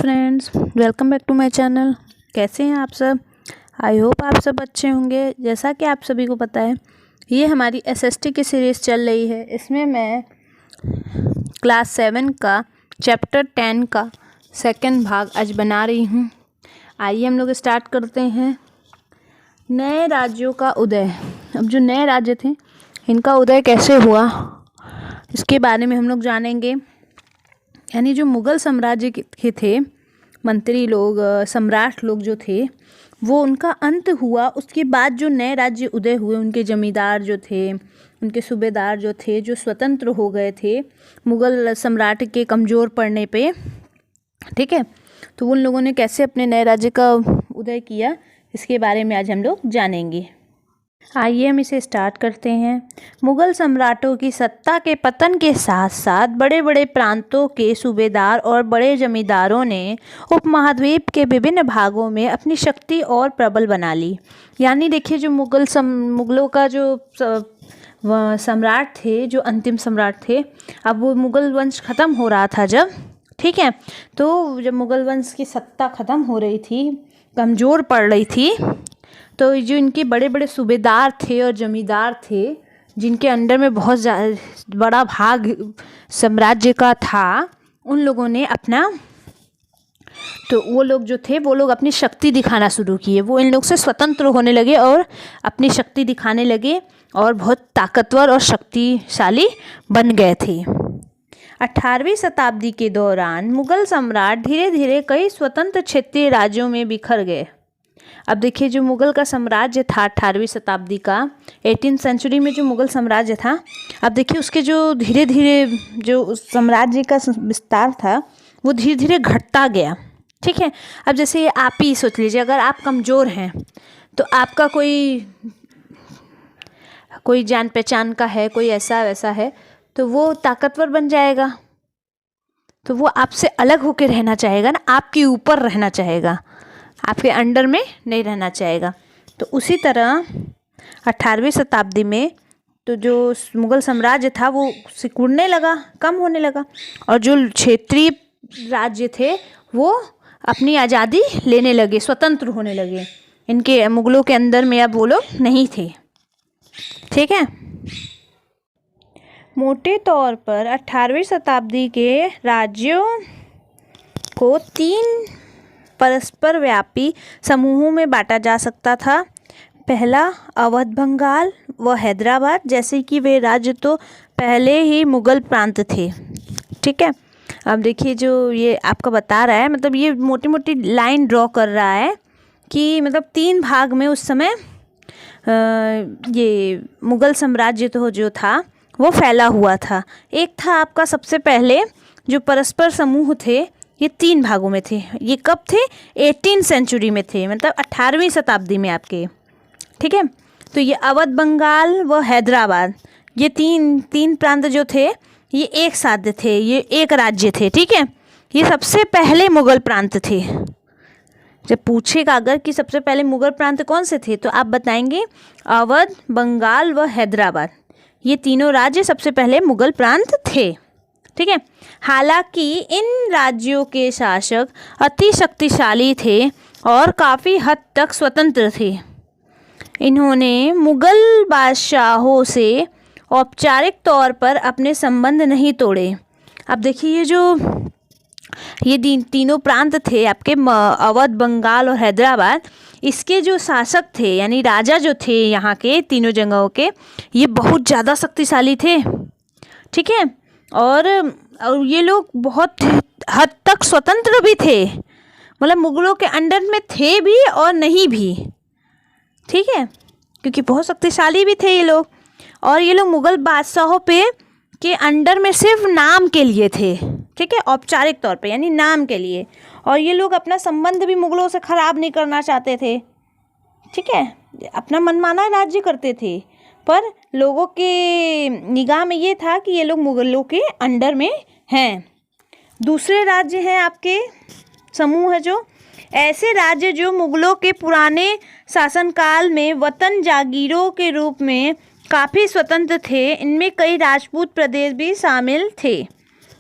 Friends, welcome back to my channel. कैसे हैं आप सब? आई होप आप सब अच्छे होंगे। जैसा कि आप सभी को पता है, ये हमारी एसएसटी की सीरीज़ चल रही है। इसमें मैं क्लास 7 का चैप्टर 10 का सेकंड भाग आज बना रही हूँ। आइए हम लोग स्टार्ट करते हैं। नए राज्यों का उदय। अब जो नए राज्य थे, इनका उदय कैसे हुआ, इसके बारे में हम लोग जानेंगे। यानी जो मुग़ल साम्राज्य के थे मंत्री लोग, सम्राट लोग जो थे, वो उनका अंत हुआ। उसके बाद जो नए राज्य उदय हुए, उनके जमींदार जो थे, उनके सूबेदार जो थे, जो स्वतंत्र हो गए थे मुग़ल सम्राट के कमज़ोर पड़ने पे, ठीक है। तो उन लोगों ने कैसे अपने नए राज्य का उदय किया, इसके बारे में आज हम लोग जानेंगे। आइए हम इसे स्टार्ट करते हैं। मुग़ल सम्राटों की सत्ता के पतन के साथ साथ बड़े बड़े प्रांतों के सूबेदार और बड़े जमींदारों ने उपमहाद्वीप के विभिन्न भागों में अपनी शक्ति और प्रबल बना ली। यानी देखिए, जो मुग़लों का जो सम्राट थे, जो अंतिम सम्राट थे, अब वो मुग़ल वंश ख़त्म हो रहा था जब, ठीक है। तो जब मुग़ल वंश की सत्ता ख़त्म हो रही थी, कमज़ोर पड़ रही थी, तो जो इनके बड़े बड़े सूबेदार थे और जमींदार थे, जिनके अंडर में बहुत बड़ा भाग साम्राज्य का था, उन लोगों ने वो लोग जो थे, वो लोग अपनी शक्ति दिखाना शुरू किए। वो इन लोग से स्वतंत्र होने लगे और अपनी शक्ति दिखाने लगे और बहुत ताकतवर और शक्तिशाली बन गए थे। 18वीं शताब्दी के दौरान मुग़ल सम्राट धीरे धीरे कई स्वतंत्र क्षेत्रीय राज्यों में बिखर गए। अब देखिए, जो मुग़ल का साम्राज्य था 18वीं शताब्दी का, 18th सेंचुरी में जो मुग़ल साम्राज्य था, अब देखिए उसके जो धीरे धीरे जो साम्राज्य का विस्तार था, वो धीरे धीरे घटता गया, ठीक है। अब जैसे आप ही सोच लीजिए, अगर आप कमज़ोर हैं तो आपका कोई जान पहचान का है, कोई ऐसा वैसा है, तो वो ताकतवर बन जाएगा, तो वो आपसे अलग होकर रहना चाहेगा ना, आपके ऊपर रहना चाहेगा, आपके अंडर में नहीं रहना चाहेगा। तो उसी तरह 18वीं शताब्दी में तो जो मुग़ल साम्राज्य था वो सिकुड़ने लगा, कम होने लगा, और जो क्षेत्रीय राज्य थे वो अपनी आज़ादी लेने लगे, स्वतंत्र होने लगे। इनके मुग़लों के अंदर में अब वो लोग नहीं थे, ठीक है। मोटे तौर पर 18वीं शताब्दी के राज्यों को 3 परस्पर व्यापी समूहों में बांटा जा सकता था। पहला, अवध, बंगाल व हैदराबाद, जैसे कि वे राज्य तो पहले ही मुग़ल प्रांत थे, ठीक है। अब देखिए, जो ये आपका बता रहा है, मतलब ये मोटी मोटी लाइन ड्रॉ कर रहा है कि मतलब 3 भाग में उस समय ये मुग़ल साम्राज्य तो जो था वो फैला हुआ था। एक था आपका सबसे पहले जो परस्पर समूह थे, ये 3 भागों में थे। ये कब थे? 18th सेंचुरी में थे, मतलब 18वीं शताब्दी में आपके, ठीक है। तो ये अवध, बंगाल व हैदराबाद, ये तीन प्रांत जो थे, ये एक साथ थे, ये एक राज्य थे, ठीक है। ये सबसे पहले मुग़ल प्रांत थे। जब पूछेगा अगर कि सबसे पहले मुग़ल प्रांत कौन से थे, तो आप बताएंगे अवध, बंगाल व हैदराबाद, ये तीनों राज्य सबसे पहले मुग़ल प्रांत थे, ठीक है। हालांकि इन राज्यों के शासक अति शक्तिशाली थे और काफ़ी हद तक स्वतंत्र थे। इन्होंने मुग़ल बादशाहों से औपचारिक तौर पर अपने संबंध नहीं तोड़े। अब देखिए, ये तीनों प्रांत थे आपके, अवध, बंगाल और हैदराबाद, इसके जो शासक थे, यानी राजा जो थे यहाँ के तीनों जगहों के, ये बहुत ज़्यादा शक्तिशाली थे, ठीक है। और ये लोग बहुत हद तक स्वतंत्र भी थे, मतलब मुग़लों के अंडर में थे भी और नहीं भी, ठीक है, क्योंकि बहुत शक्तिशाली भी थे ये लोग। और ये लोग मुग़ल बादशाहों के अंडर में सिर्फ नाम के लिए थे, ठीक है, औपचारिक तौर पे, यानी नाम के लिए। और ये लोग अपना संबंध भी मुग़लों से ख़राब नहीं करना चाहते थे, ठीक है, अपना मनमाना राज्य करते थे, पर लोगों के निगाह में ये था कि ये लोग मुग़लों के अंडर में हैं। दूसरे राज्य हैं आपके समूह है जो ऐसे राज्य जो मुग़लों के पुराने शासनकाल में वतन जागीरों के रूप में काफ़ी स्वतंत्र थे। इनमें कई राजपूत प्रदेश भी शामिल थे।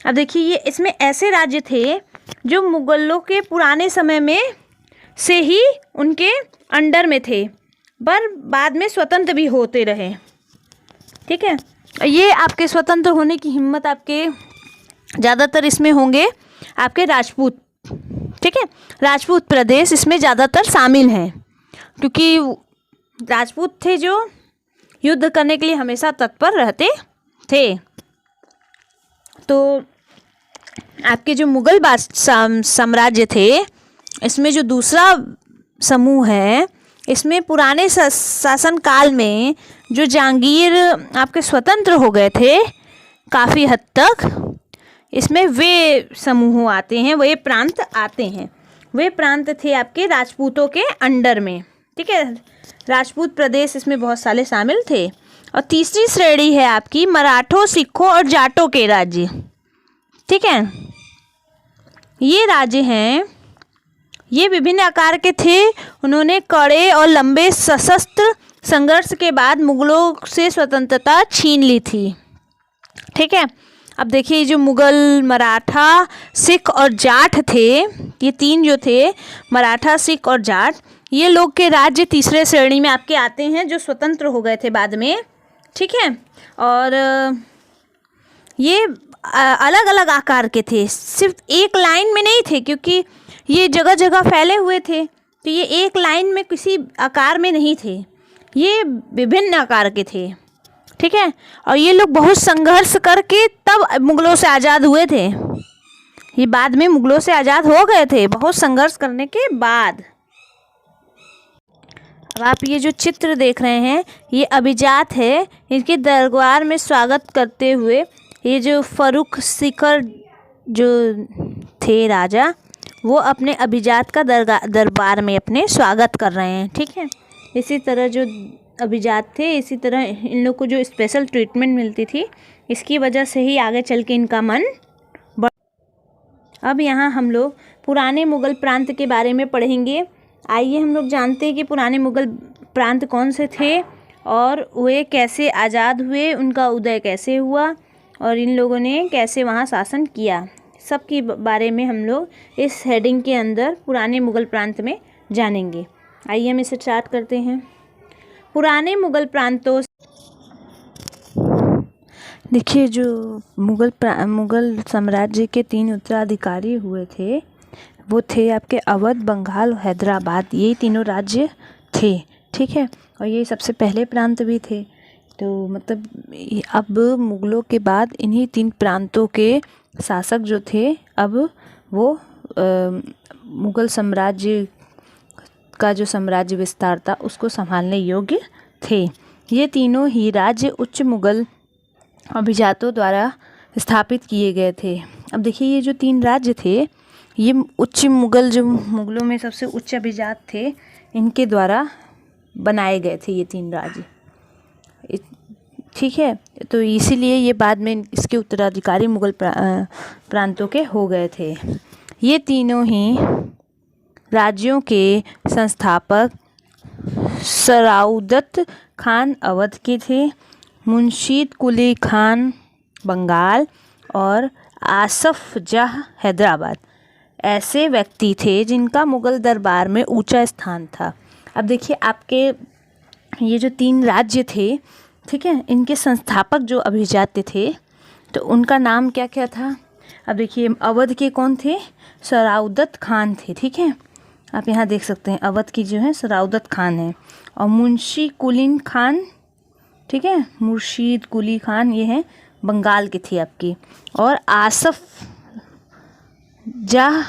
अब देखिए, ये इसमें ऐसे राज्य थे जो मुगलों के पुराने समय में से ही उनके अंडर में थे, पर बाद में स्वतंत्र भी होते रहे। ठीक है, ये आपके स्वतंत्र होने की हिम्मत आपके ज़्यादातर इसमें होंगे आपके राजपूत। ठीक है, राजपूत प्रदेश इसमें ज़्यादातर शामिल हैं, क्योंकि राजपूत थे जो युद्ध करने के लिए हमेशा तत्पर रहते थे। तो आपके जो मुगल साम्राज्य थे, इसमें जो दूसरा समूह है, इसमें पुराने शासन काल में जो जहांगीर आपके स्वतंत्र हो गए थे काफ़ी हद तक, इसमें वे समूह आते हैं, वे प्रांत आते हैं। वे प्रांत थे आपके राजपूतों के अंडर में। ठीक है, राजपूत प्रदेश इसमें बहुत सारे शामिल थे। और तीसरी श्रेणी है आपकी मराठों, सिखों और जाटों के राज्य। ठीक है, ये राज्य हैं, ये विभिन्न आकार के थे। उन्होंने कड़े और लंबे सशस्त्र संघर्ष के बाद मुगलों से स्वतंत्रता छीन ली थी। ठीक है, अब देखिए जो मुगल, मराठा, सिख और जाट थे, ये तीन जो थे मराठा, सिख और जाट, ये लोग के राज्य तीसरे श्रेणी में आपके आते हैं, जो स्वतंत्र हो गए थे बाद में। ठीक है, और ये अलग अलग आकार के थे, सिर्फ एक लाइन में नहीं थे, क्योंकि ये जगह जगह फैले हुए थे, तो ये एक लाइन में किसी आकार में नहीं थे, ये विभिन्न आकार के थे। ठीक है, और ये लोग बहुत संघर्ष करके तब मुगलों से आज़ाद हुए थे। ये बाद में मुगलों से आज़ाद हो गए थे बहुत संघर्ष करने के बाद। अब आप ये जो चित्र देख रहे हैं, ये अभिजात है। इनके दरबार में स्वागत करते हुए ये जो फर्रुख सीकर जो थे राजा, वो अपने अभिजात का दरबार में अपने स्वागत कर रहे हैं। ठीक है, इसी तरह जो अभिजात थे, इसी तरह इन लोग को जो स्पेशल ट्रीटमेंट मिलती थी, इसकी वजह से ही आगे चल के इनका मन बढ़। अब यहाँ हम लोग पुराने मुग़ल प्रांत के बारे में पढ़ेंगे। आइए हम लोग जानते हैं कि पुराने मुग़ल प्रांत कौन से थे और वे कैसे आज़ाद हुए, उनका उदय कैसे हुआ और इन लोगों ने कैसे वहाँ शासन किया। सब के बारे में हम लोग इस हेडिंग के अंदर पुराने मुग़ल प्रांत में जानेंगे। आइए हम इसे स्टार्ट करते हैं। पुराने मुग़ल प्रांतों, देखिए जो मुग़ल साम्राज्य के 3 उत्तराधिकारी हुए थे, वो थे आपके अवध, बंगाल, हैदराबाद। ये तीनों राज्य थे। ठीक है, और ये सबसे पहले प्रांत भी थे। तो मतलब अब मुग़लों के बाद इन्हीं 3 प्रांतों के शासक जो थे, अब वो मुग़ल साम्राज्य का जो साम्राज्य विस्तार था उसको संभालने योग्य थे। ये तीनों ही राज्य उच्च मुग़ल अभिजातों द्वारा स्थापित किए गए थे। अब देखिए ये जो 3 राज्य थे, ये उच्च मुग़ल, जो मुग़लों में सबसे उच्च अभिजात थे, इनके द्वारा बनाए गए थे ये 3 राज्य। ठीक है, तो इसीलिए ये बाद में इसके उत्तराधिकारी मुग़ल प्रांतों के हो गए थे। ये तीनों ही राज्यों के संस्थापक सराउदत खान अवध के थे, मुंशीद कुली खान बंगाल और आसफ जाह हैदराबाद ऐसे व्यक्ति थे जिनका मुग़ल दरबार में ऊंचा स्थान था। अब देखिए आपके ये जो 3 राज्य थे, ठीक है, इनके संस्थापक जो अभिजात थे, तो उनका नाम क्या क्या था। अब देखिए अवध के कौन थे, सराउदत खान थे। ठीक है, आप यहाँ देख सकते हैं अवध की जो है सराउदत खान है। और मुंशी कुलीन खान, ठीक है, मुर्शीद कुली खान, ये हैं बंगाल के थे आपकी। और आसफ जाह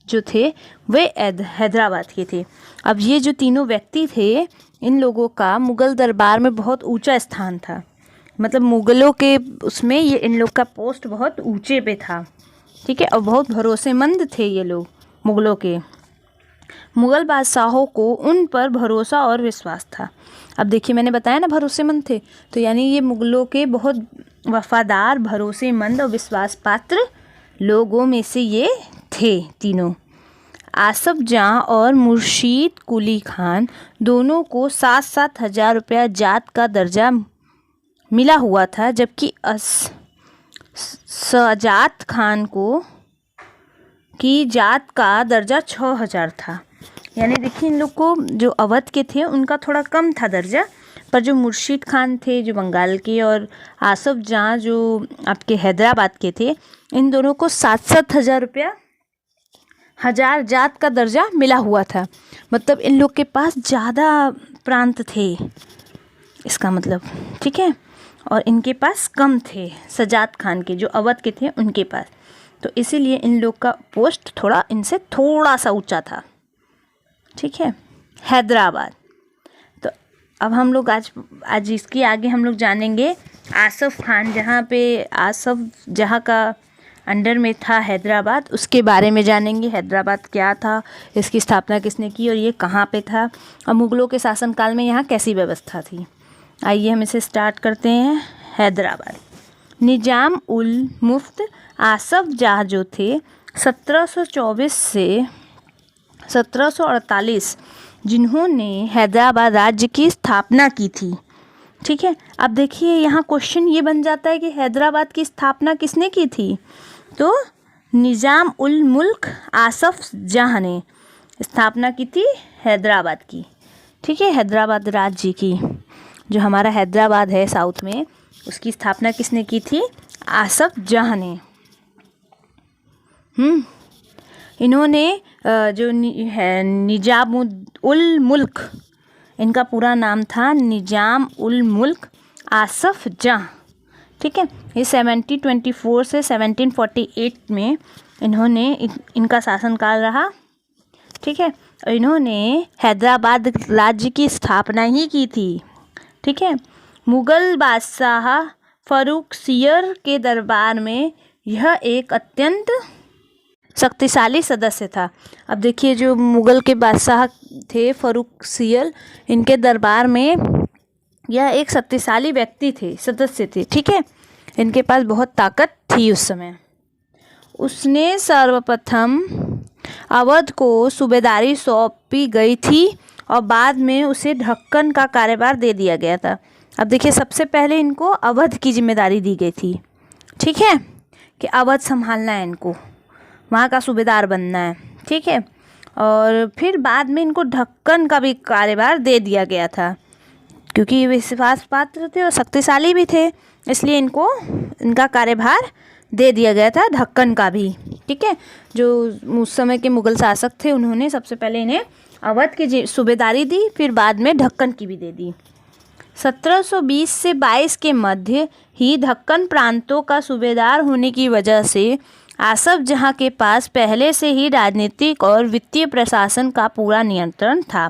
जो थे वे हैदराबाद के थे। अब ये जो तीनों व्यक्ति थे, इन लोगों का मुग़ल दरबार में बहुत ऊंचा स्थान था। मतलब मुग़लों के उसमें ये इन लोग का पोस्ट बहुत ऊंचे पे था। ठीक है, और बहुत भरोसेमंद थे ये लोग मुग़लों के। मुग़ल बादशाहों को उन पर भरोसा और विश्वास था। अब देखिए मैंने बताया ना भरोसेमंद थे, तो यानी ये मुग़लों के बहुत वफ़ादार, भरोसेमंद और विश्वास पात्र लोगों में से ये थे तीनों। आसफ जाह और मुर्शीद कुली खान दोनों को 7-7 हज़ार रुपया जात का दर्जा मिला हुआ था, जबकि सजात खान को की जात का दर्जा 6000 था। यानी देखिए इन लोग को जो अवध के थे उनका थोड़ा कम था दर्जा, पर जो मुर्शिद खान थे जो बंगाल के और आसफ जहाँ जो आपके हैदराबाद के थे, इन दोनों को 7-7 हज़ार रुपया हजार जात का दर्जा मिला हुआ था। मतलब इन लोग के पास ज़्यादा प्रांत थे इसका मतलब, ठीक है। और इनके पास कम थे सजात खान के जो अवध के थे उनके पास, तो इसीलिए इन लोग का पोस्ट थोड़ा इनसे थोड़ा सा ऊंचा था, ठीक है। हैदराबाद। तो अब हम लोग आज इसके आगे हम लोग जानेंगे आसफ खान, जहाँ पे आसफ जहाँ का अंडर में था हैदराबाद, उसके बारे में जानेंगे। हैदराबाद क्या था, इसकी स्थापना किसने की और ये कहाँ पे था, और मुग़लों के शासनकाल में यहाँ कैसी व्यवस्था थी। आइए हम इसे स्टार्ट करते हैं। हैदराबाद। निज़ाम उल मुफ्त आसफ जाह जो थे 1724 से 1748, जिन्होंने हैदराबाद राज्य की स्थापना की थी, ठीक है। अब देखिए यहाँ क्वेश्चन ये बन जाता है कि हैदराबाद की स्थापना किसने की थी, तो निज़ाम उल मुल्क आसफ जाह ने स्थापना की थी हैदराबाद की, ठीक है। हैदराबाद राज्य की, जो हमारा हैदराबाद है साउथ में, उसकी स्थापना किसने की थी, आसफ जाह ने। इन्होंने जो निज़ाम उल मुल्क, इनका पूरा नाम था निज़ाम उल मुल्क आसफ जाह, ठीक है। ये 1724 से 1748 में इनका शासनकाल रहा, ठीक है। और इन्होंने हैदराबाद राज्य की स्थापना ही की थी, ठीक है। मुग़ल बादशाह फ़र्रुखसियर के दरबार में यह एक अत्यंत शक्तिशाली सदस्य था। अब देखिए जो मुग़ल के बादशाह थे फ़र्रुखसियर, इनके दरबार में यह एक शक्तिशाली व्यक्ति थे, सदस्य थे, ठीक है। इनके पास बहुत ताकत थी उस समय। उसने सर्वप्रथम अवध को सूबेदारी सौंपी गई थी और बाद में उसे ढक्कन का कार्यभार दे दिया गया था। अब देखिए सबसे पहले इनको अवध की जिम्मेदारी दी गई थी, ठीक है, कि अवध संभालना है इनको, वहाँ का सूबेदार बनना है, ठीक है। और फिर बाद में इनको ढक्कन का भी कार्यभार दे दिया गया था, क्योंकि ये विश्वास पात्र थे और शक्तिशाली भी थे, इसलिए इनका कार्यभार दे दिया गया था, ढक्कन का भी, ठीक है। जो उस समय के मुग़ल शासक थे उन्होंने सबसे पहले इन्हें अवध की सूबेदारी दी, फिर बाद में ढक्कन की भी दे दी। 1720 से 22 के मध्य ही ढक्कन प्रांतों का सूबेदार होने की वजह से आसफ जहाँ के पास पहले से ही राजनीतिक और वित्तीय प्रशासन का पूरा नियंत्रण था।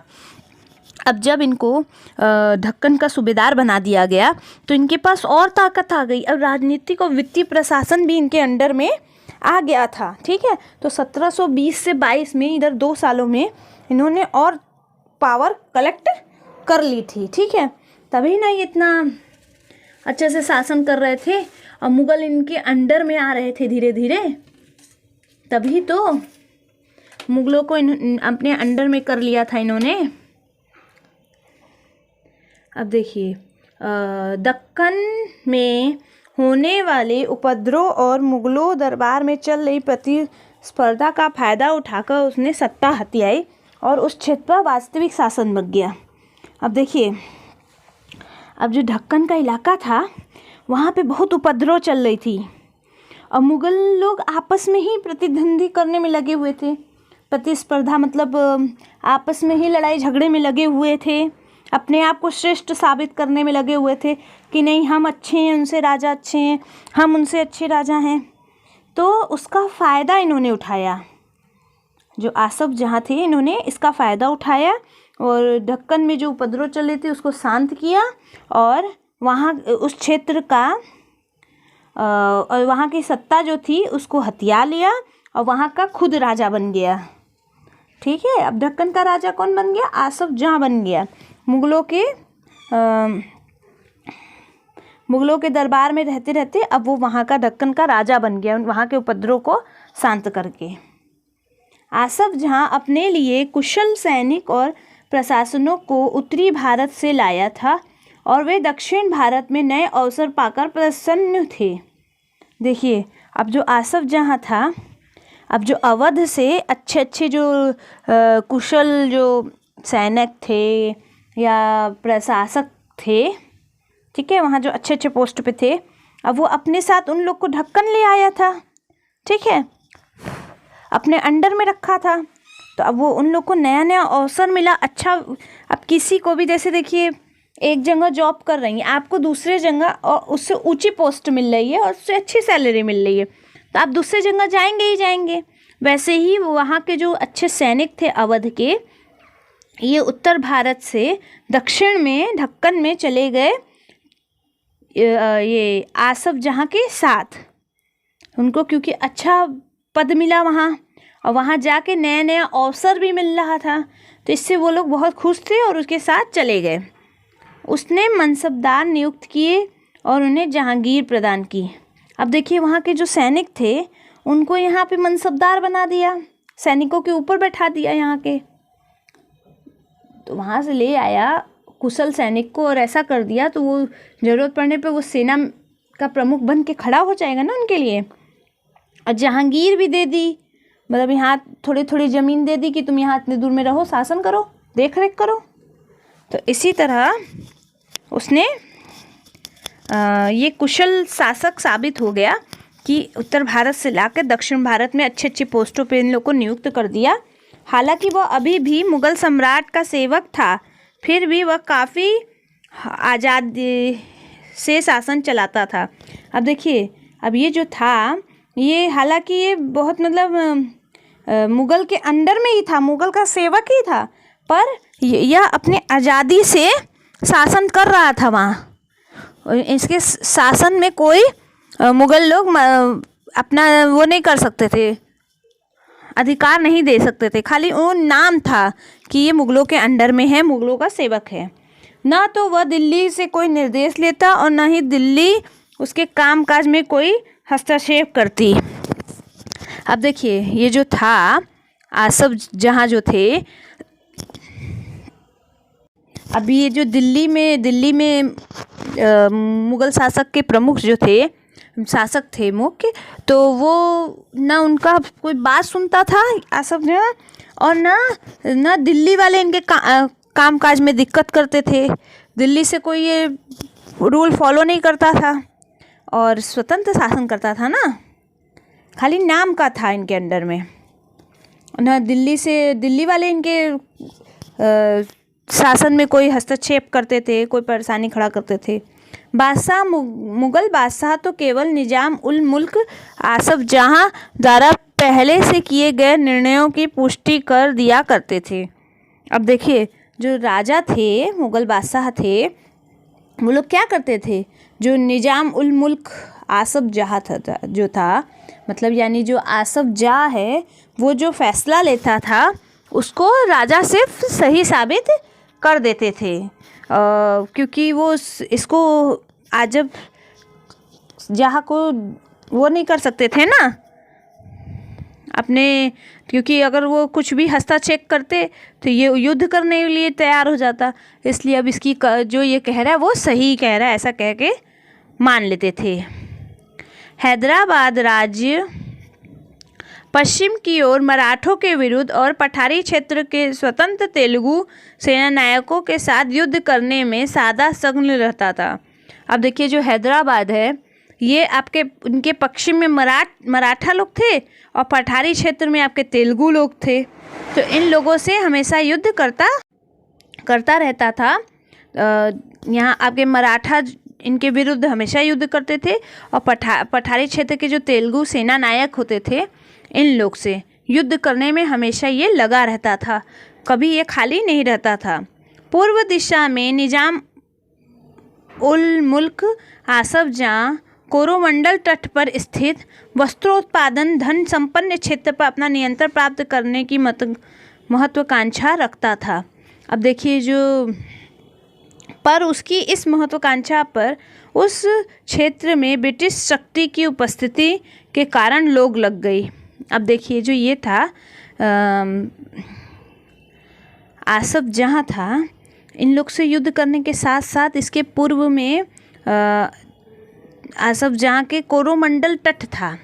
अब जब इनको ढक्कन का सूबेदार बना दिया गया तो इनके पास और ताकत आ गई, अब राजनीतिक और वित्तीय प्रशासन भी इनके अंडर में आ गया था, ठीक है। तो 1720 से 22 में, इधर 2 सालों में इन्होंने और पावर कलेक्ट कर ली थी, ठीक है। तभी ना ये इतना अच्छे से शासन कर रहे थे और मुग़ल इनके अंडर में आ रहे थे धीरे धीरे, तभी तो मुग़लों को अपने अंडर में कर लिया था इन्होंने। अब देखिए दक्कन में होने वाले उपद्रव और मुग़लों दरबार में चल रही प्रतिस्पर्धा का फ़ायदा उठाकर उसने सत्ता हथियाई और उस क्षेत्र पर वास्तविक शासन बन गया। अब देखिए, अब जो ढक्कन का इलाका था वहाँ पे बहुत उपद्रव चल रही थी और मुग़ल लोग आपस में ही प्रतिद्वंदी करने में लगे हुए थे। प्रतिस्पर्धा मतलब आपस में ही लड़ाई झगड़े में लगे हुए थे, अपने आप को श्रेष्ठ साबित करने में लगे हुए थे कि नहीं हम अच्छे हैं, उनसे राजा अच्छे हैं, हम उनसे अच्छे राजा हैं। तो उसका फ़ायदा इन्होंने उठाया, जो आसफ जहाँ थे इन्होंने इसका फ़ायदा उठाया और ढक्कन में जो उपद्रव चल रहे थे उसको शांत किया और वहाँ उस क्षेत्र का और वहाँ की सत्ता जो थी उसको हथिया लिया और वहाँ का खुद राजा बन गया, ठीक है। अब ढक्कन का राजा कौन बन गया, आसफ जाह बन गया। मुग़लों के दरबार में रहते रहते अब वो वहाँ का ढक्कन का राजा बन गया, वहाँ के उपद्रव को शांत करके। आसफ जाह अपने लिए कुशल सैनिक और प्रशासनों को उत्तरी भारत से लाया था और वे दक्षिण भारत में नए अवसर पाकर प्रसन्न थे। देखिए अब जो आसफ जाह था अब जो अवध से अच्छे अच्छे जो कुशल जो सैनिक थे या प्रशासक थे, ठीक है, वहाँ जो अच्छे अच्छे पोस्ट पे थे, अब वो अपने साथ उन लोग को ढक्कन ले आया था, ठीक है, अपने अंडर में रखा था। तो अब वो उन लोग को नया नया अवसर मिला। अच्छा, अब किसी को भी जैसे देखिए एक जगह जॉब कर रही हैं, आपको दूसरे जगह और उससे ऊंची पोस्ट मिल रही है और उससे अच्छी सैलरी मिल रही है, तो आप दूसरे जगह जाएंगे ही जाएंगे। वैसे ही वहाँ के जो अच्छे सैनिक थे अवध के, ये उत्तर भारत से दक्षिण में ढक्कन में चले गए ये आसफ जहाँ के साथ, उनको क्योंकि अच्छा पद मिला वहाँ और वहाँ जाके नया नया अवसर भी मिल रहा था, तो इससे वो लोग बहुत खुश थे और उसके साथ चले गए। उसने मनसबदार नियुक्त किए और उन्हें जहांगीर प्रदान की। अब देखिए वहाँ के जो सैनिक थे उनको यहाँ पे मनसबदार बना दिया, सैनिकों के ऊपर बैठा दिया यहाँ के। तो वहाँ से ले आया कुशल सैनिक को और ऐसा कर दिया तो वो ज़रूरत पड़ने पे वो सेना का प्रमुख बन के खड़ा हो जाएगा ना उनके लिए। और जहांगीर भी दे दी, मतलब यहाँ थोड़ी थोड़ी ज़मीन दे दी कि तुम यहाँ इतने दूर में रहो, शासन करो, देख रेख करो। तो इसी तरह उसने ये कुशल शासक साबित हो गया कि उत्तर भारत से लाकर दक्षिण भारत में अच्छे अच्छे पोस्टों पे इन लोग को नियुक्त कर दिया। हालांकि वह अभी भी मुग़ल सम्राट का सेवक था, फिर भी वह काफ़ी आज़ादी से शासन चलाता था। अब देखिए, अब ये जो था, ये हालांकि ये बहुत मतलब मुग़ल के अंडर में ही था, मुग़ल का सेवक ही था, पर यह अपने आज़ादी से शासन कर रहा था वहाँ। इसके शासन में कोई मुग़ल लोग अपना वो नहीं कर सकते थे, अधिकार नहीं दे सकते थे। खाली वो नाम था कि ये मुग़लों के अंडर में है, मुग़लों का सेवक है। ना तो वह दिल्ली से कोई निर्देश लेता और ना ही दिल्ली उसके कामकाज में कोई हस्तक्षेप करती। अब देखिए ये जो था आसफ जहाँ जो थे, अभी ये जो दिल्ली में मुग़ल शासक के प्रमुख जो थे, शासक थे मुख्य, तो वो ना उनका कोई बात सुनता था आसफ ने, और ना दिल्ली वाले इनके कामकाज में दिक्कत करते थे। दिल्ली से कोई ये रूल फॉलो नहीं करता था और स्वतंत्र शासन करता था ना, खाली नाम का था इनके अंडर में। ना दिल्ली वाले इनके शासन में कोई हस्तक्षेप करते थे, कोई परेशानी खड़ा करते थे। बादशाह मुग़ल बादशाह तो केवल निज़ाम उल मुल्क आसफ जहाँ द्वारा पहले से किए गए निर्णयों की पुष्टि कर दिया करते थे। अब देखिए जो राजा थे, मुग़ल बादशाह थे, वो लोग क्या करते थे, जो निज़ाम उल मुल्क आसफ जहाँ जो था, मतलब यानी जो आसफ जहाँ है, वो जो फैसला लेता था उसको राजा सिर्फ सही साबित कर देते थे, क्योंकि वो इसको आजब जहाँ को वो नहीं कर सकते थे ना अपने, क्योंकि अगर वो कुछ भी हस्तक्षेप करते तो ये युद्ध करने के लिए तैयार हो जाता। इसलिए अब इसकी जो ये कह रहा है वो सही कह रहा है, ऐसा कह के मान लेते थे। हैदराबाद राज्य पश्चिम की ओर मराठों के विरुद्ध और पठारी क्षेत्र के स्वतंत्र तेलुगु सेना नायकों के साथ युद्ध करने में सादा संलग्न रहता था। अब देखिए जो हैदराबाद है, ये आपके उनके पश्चिम में मराठा लोग थे और पठारी क्षेत्र में आपके तेलुगु लोग थे, तो इन लोगों से हमेशा युद्ध करता रहता था। यहाँ आपके मराठा इनके विरुद्ध हमेशा युद्ध करते थे और पठारी क्षेत्र के जो तेलुगु सेना नायक होते थे, इन लोग से युद्ध करने में हमेशा ये लगा रहता था, कभी ये खाली नहीं रहता था। पूर्व दिशा में निज़ाम उल मुल्क आसफ जहाँ कोरोमंडल तट पर स्थित वस्त्रोत्पादन धन संपन्न क्षेत्र पर अपना नियंत्रण प्राप्त करने की महत्वाकांक्षा रखता था। अब देखिए पर उसकी इस महत्वाकांक्षा पर उस क्षेत्र में ब्रिटिश शक्ति की उपस्थिति के कारण लोग लग गई। अब देखिए जो ये था आसफ जहाँ था, इन लोग से युद्ध करने के साथ साथ इसके पूर्व में आसफ जहाँ के कोरोमंडल तट था,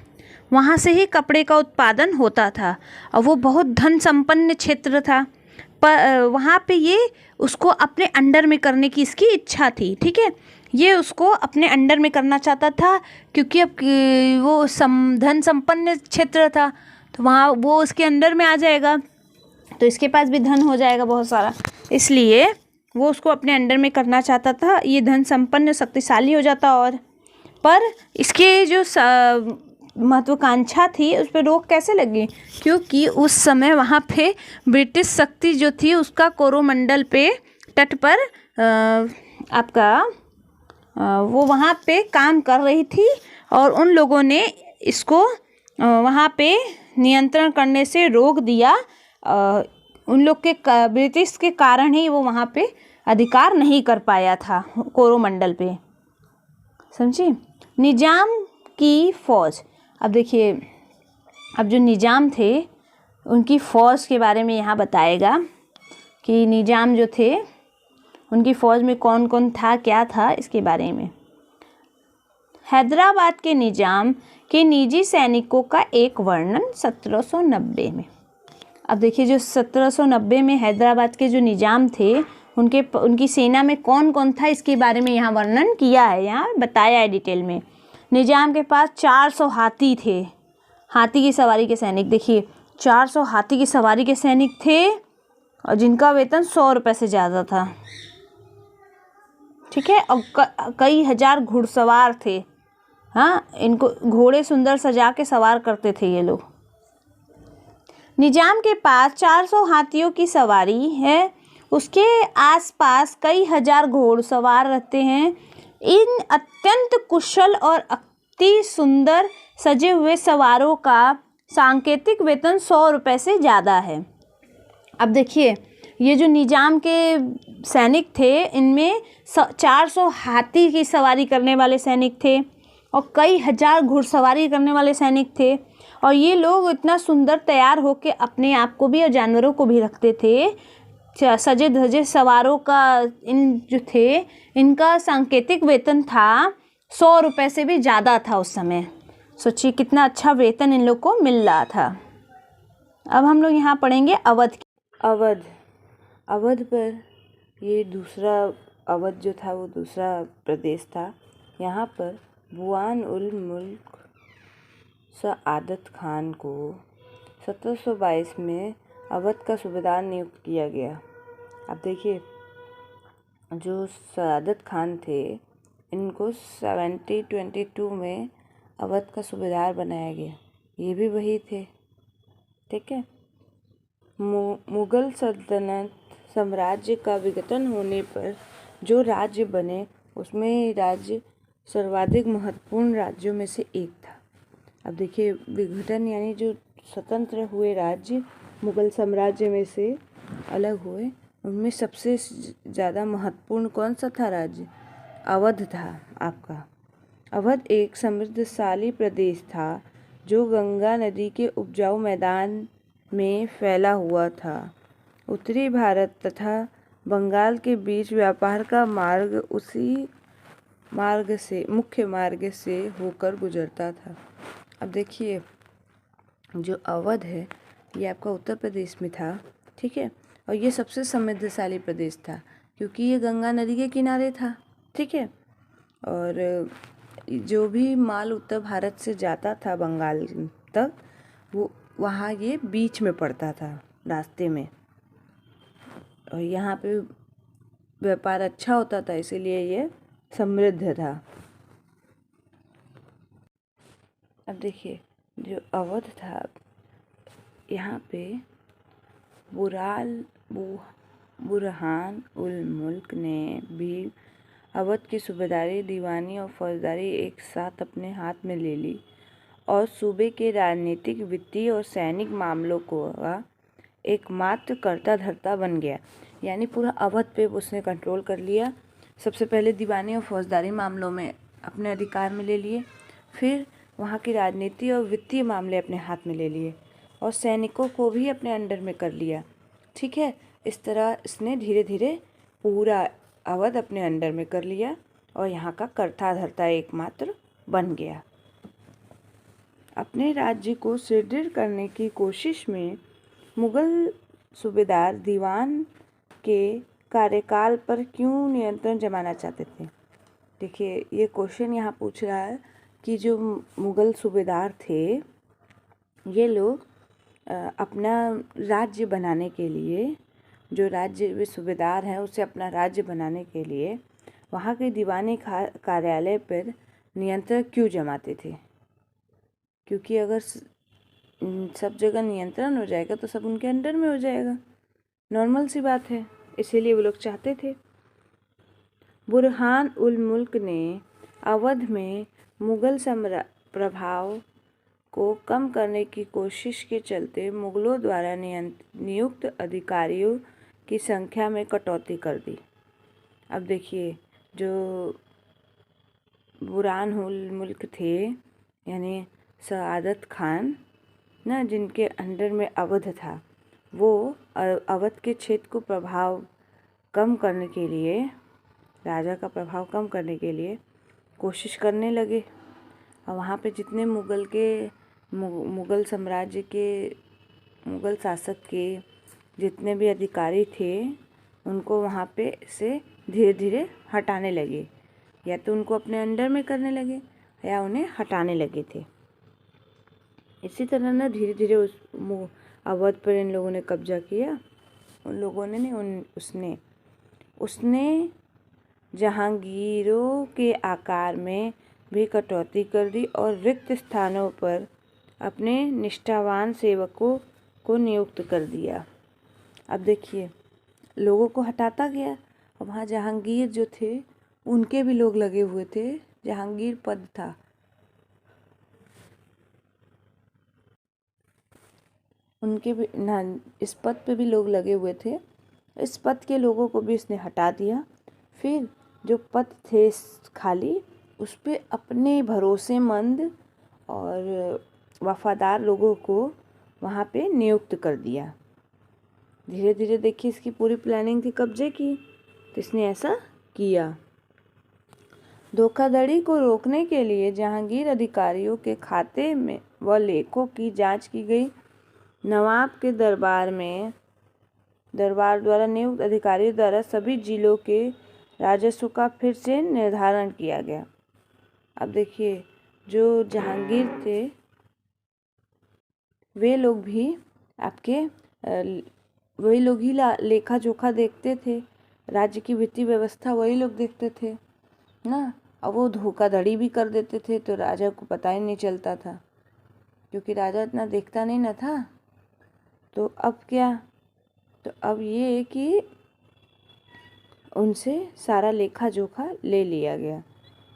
वहाँ से ही कपड़े का उत्पादन होता था और वो बहुत धन संपन्न क्षेत्र था। पर वहाँ पे ये उसको अपने अंडर में करने की इसकी इच्छा थी, ठीक है। ये उसको अपने अंडर में करना चाहता था क्योंकि अब वो धन संपन्न क्षेत्र था, तो वहाँ वो उसके अंडर में आ जाएगा, तो इसके पास भी धन हो जाएगा बहुत सारा, इसलिए वो उसको अपने अंडर में करना चाहता था। ये धन संपन्न शक्तिशाली हो जाता और पर इसके जो महत्वाकांक्षा थी उस पर रोक कैसे लगी, क्योंकि उस समय वहाँ पे ब्रिटिश शक्ति जो थी उसका कोरोमंडल पे तट पर वो वहाँ पे काम कर रही थी और उन लोगों ने इसको वहाँ पे नियंत्रण करने से रोक दिया। उन लोग के ब्रिटिश के कारण ही वो वहाँ पे अधिकार नहीं कर पाया था कोरोमंडल पे, समझी। निजाम की फ़ौज, अब देखिए, अब जो निजाम थे उनकी फ़ौज के बारे में यहाँ बताएगा कि निजाम जो थे उनकी फ़ौज में कौन कौन था, क्या था, इसके बारे में। हैदराबाद के निजाम के निजी सैनिकों का एक वर्णन 1790 में। अब देखिए, जो 1790 में हैदराबाद के जो निजाम थे उनकी सेना में कौन कौन था, इसके बारे में यहाँ वर्णन किया है, यहाँ बताया है डिटेल में। निजाम के पास 400 हाथी थे, हाथी की सवारी के सैनिक। देखिए 400 हाथी की सवारी के सैनिक थे और जिनका वेतन 100 रुपये से ज़्यादा था, ठीक है। और कई हजार घुड़सवार थे, हाँ, इनको घोड़े सुंदर सजा के सवार करते थे ये लोग। निजाम के पास 400 हाथियों की सवारी है, उसके आसपास कई हजार घोड़सवार रहते हैं। इन अत्यंत कुशल और अति सुंदर सजे हुए सवारों का सांकेतिक वेतन 100 रुपये से ज़्यादा है। अब देखिए, ये जो निजाम के सैनिक थे इनमें 400 हाथी की सवारी करने वाले सैनिक थे और कई हजार घुड़सवारी करने वाले सैनिक थे, और ये लोग इतना सुंदर तैयार होके अपने आप को भी और जानवरों को भी रखते थे। सजे धजे सवारों का इन जो थे इनका सांकेतिक वेतन था 100 रुपये से भी ज़्यादा था उस समय। सोचिए कितना अच्छा वेतन इन लोग को मिल रहा था। अब हम लोग यहाँ पढ़ेंगे अवध। अवध पर ये दूसरा अवध जो था वो दूसरा प्रदेश था। यहाँ पर बुआन उल मुल्क सआदत खान को 1722 में अवध का सूबेदार नियुक्त किया गया। अब देखिए, जो सआदत खान थे इनको 1722 में अवध का सूबेदार बनाया गया। ये भी वही थे, ठीक है। मुगल सल्तनत साम्राज्य का विघटन होने पर जो राज्य बने उसमें राज्य सर्वाधिक महत्वपूर्ण राज्यों में से एक था। अब देखिए, विघटन यानी जो स्वतंत्र हुए राज्य मुगल साम्राज्य में से अलग हुए, उनमें सबसे ज़्यादा महत्वपूर्ण कौन सा था राज्य? अवध था आपका। अवध एक समृद्धशाली प्रदेश था जो गंगा नदी के उपजाऊ मैदान में फैला हुआ था। उत्तरी भारत तथा बंगाल के बीच व्यापार का मार्ग उसी मुख्य मार्ग से होकर गुजरता था। अब देखिए, जो अवध है ये आपका उत्तर प्रदेश में था, ठीक है, और ये सबसे समृद्धशाली प्रदेश था क्योंकि ये गंगा नदी के किनारे था, ठीक है। और जो भी माल उत्तर भारत से जाता था बंगाल तक, वो वहाँ ये बीच में पड़ता था रास्ते में, और यहाँ पे व्यापार अच्छा होता था, इसीलिए ये समृद्ध था। अब देखिए, जो अवध था यहाँ पे बुरहान उल मुल्क ने भी अवध की सूबेदारी, दीवानी और फौजदारी एक साथ अपने हाथ में ले ली और सूबे के राजनीतिक, वित्तीय और सैनिक मामलों का एकमात्र कर्ता धर्ता बन गया। यानी पूरा अवध पे उसने कंट्रोल कर लिया। सबसे पहले दीवानी और फौजदारी मामलों में अपने अधिकार में ले लिए, फिर वहाँ की राजनीति और वित्तीय मामले अपने हाथ में ले लिए और सैनिकों को भी अपने अंडर में कर लिया, ठीक है। इस तरह इसने धीरे धीरे पूरा अवध अपने अंडर में कर लिया और यहाँ का कर्ता धर्ता एकमात्र बन गया। अपने राज्य को सुदृढ़ करने की कोशिश में मुगल सूबेदार दीवान के कार्यकाल पर क्यों नियंत्रण जमाना चाहते थे। देखिए, ये क्वेश्चन यहाँ पूछ रहा है कि जो मुगल सूबेदार थे, ये लोग अपना राज्य बनाने के लिए, जो राज्य वे सूबेदार हैं उसे अपना राज्य बनाने के लिए वहाँ के दीवानी कार्यालय पर नियंत्रण क्यों जमाते थे। क्योंकि अगर सब जगह नियंत्रण हो जाएगा तो सब उनके अंडर में हो जाएगा, नॉर्मल सी बात है, इसीलिए वो लोग चाहते थे। बुरहान उल मुल्क ने अवध में मुगल प्रभाव को कम करने की कोशिश के चलते मुगलों द्वारा नियुक्त अधिकारियों की संख्या में कटौती कर दी। अब देखिए, जो बुरहान उल मुल्क थे यानी सआदत खान ना, जिनके अंडर में अवध था, वो अवध के क्षेत्र को प्रभाव कम करने के लिए, राजा का प्रभाव कम करने के लिए कोशिश करने लगे। और वहाँ पे जितने मुगल साम्राज्य के, मुगल शासक के जितने भी अधिकारी थे, उनको वहाँ पे से धीरे धीरे हटाने लगे, या तो उनको अपने अंडर में करने लगे या उन्हें हटाने लगे थे। इसी तरह ना धीरे धीरे अवध पर इन लोगों ने कब्जा किया। उन लोगों ने नहीं, उसने जहांगीरों के आकार में भी कटौती कर दी और रिक्त स्थानों पर अपने निष्ठावान सेवकों को नियुक्त कर दिया। अब देखिए, लोगों को हटाता गया और वहाँ जहांगीर जो थे उनके भी लोग लगे हुए थे। जहांगीर पद था, उनके भी ना, इस पद पे भी लोग लगे हुए थे। इस पद के लोगों को भी इसने हटा दिया। फिर जो पद थे खाली, उस पे अपने भरोसेमंद और वफादार लोगों को वहाँ पे नियुक्त कर दिया। धीरे धीरे देखिए, इसकी पूरी प्लानिंग थी कब्जे की, तो इसने ऐसा किया। धोखाधड़ी को रोकने के लिए जहांगीर अधिकारियों के खाते में व लेखों की जांच की गई। नवाब के दरबार द्वारा नियुक्त अधिकारियों द्वारा सभी जिलों के राजस्व का फिर से निर्धारण किया गया। अब देखिए, जो जहांगीर थे वे लोग भी वही लोग ही लेखा जोखा देखते थे, राज्य की वित्तीय व्यवस्था वही लोग देखते थे ना। अब वो धोखाधड़ी भी कर देते थे तो राजा को पता ही नहीं चलता था, क्योंकि राजा इतना देखता नहीं ना था। तो अब क्या, तो अब ये कि उनसे सारा लेखा जोखा ले लिया गया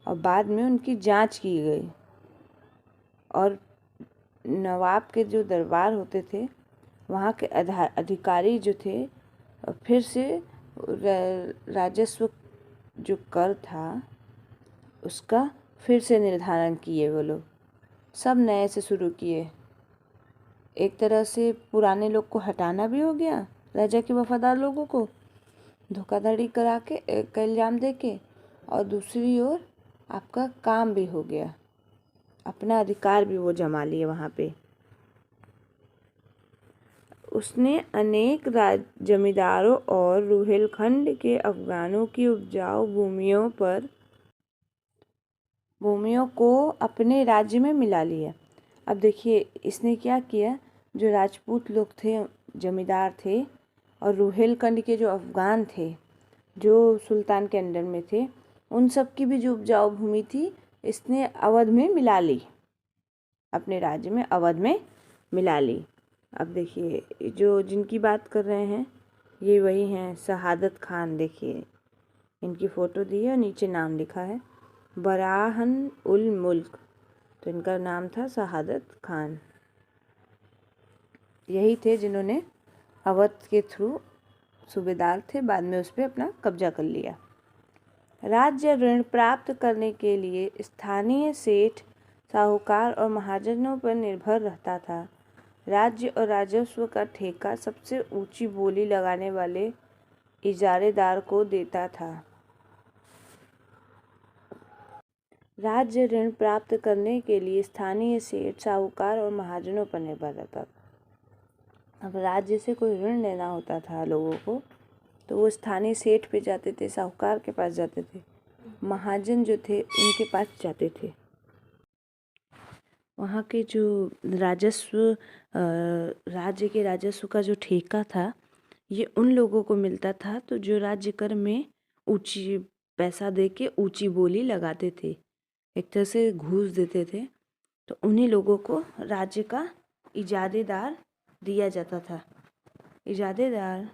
और बाद में उनकी जांच की गई। और नवाब के जो दरबार होते थे, वहाँ के अधिकारी जो थे, फिर से राजस्व जो कर था उसका फिर से निर्धारण किए। वो लोग सब नए से शुरू किए। एक तरह से पुराने लोग को हटाना भी हो गया, राजा के वफादार लोगों को धोखाधड़ी करा के एक इल्ज़ाम दे के, और दूसरी ओर आपका काम भी हो गया, अपना अधिकार भी वो जमा लिए वहाँ पे। उसने अनेक जमींदारों और रुहेलखंड के अफगानों की उपजाऊ भूमियों को अपने राज्य में मिला लिया। अब देखिए, इसने क्या किया, जो राजपूत लोग थे, जमींदार थे, और रुहेलखंड के जो अफगान थे जो सुल्तान के अंडर में थे, उन सब की भी जो उपजाऊ भूमि थी इसने अवध में मिला ली, अपने राज्य में अवध में मिला ली। अब देखिए, जो जिनकी बात कर रहे हैं ये वही हैं, शहादत खान। देखिए, इनकी फ़ोटो दी है, नीचे नाम लिखा है बराहन उल मुल्क, तो इनका नाम था शहादत खान। यही थे जिन्होंने अवध के थ्रू, सूबेदार थे, बाद में उस पर अपना कब्जा कर लिया। राज्य ऋण प्राप्त करने के लिए स्थानीय सेठ, साहूकार और महाजनों पर निर्भर रहता था। राज्य और राजस्व का ठेका सबसे ऊंची बोली लगाने वाले इजारेदार को देता था। राज्य ऋण प्राप्त करने के लिए स्थानीय सेठ, साहूकार और महाजनों पर निर्भर रहता था। अब राज्य से कोई ऋण लेना होता था लोगों को तो वो स्थानीय सेठ पे जाते थे, साहूकार के पास जाते थे, महाजन जो थे उनके पास जाते थे। वहाँ के जो राजस्व राज्य के राजस्व का जो ठेका था ये उन लोगों को मिलता था तो जो राज्य कर में ऊंची पैसा दे के ऊंची बोली लगाते थे, एक तरह से घूस देते थे, तो उन्हीं लोगों को राज्य का इजादेदार दिया जाता था। इजादेदार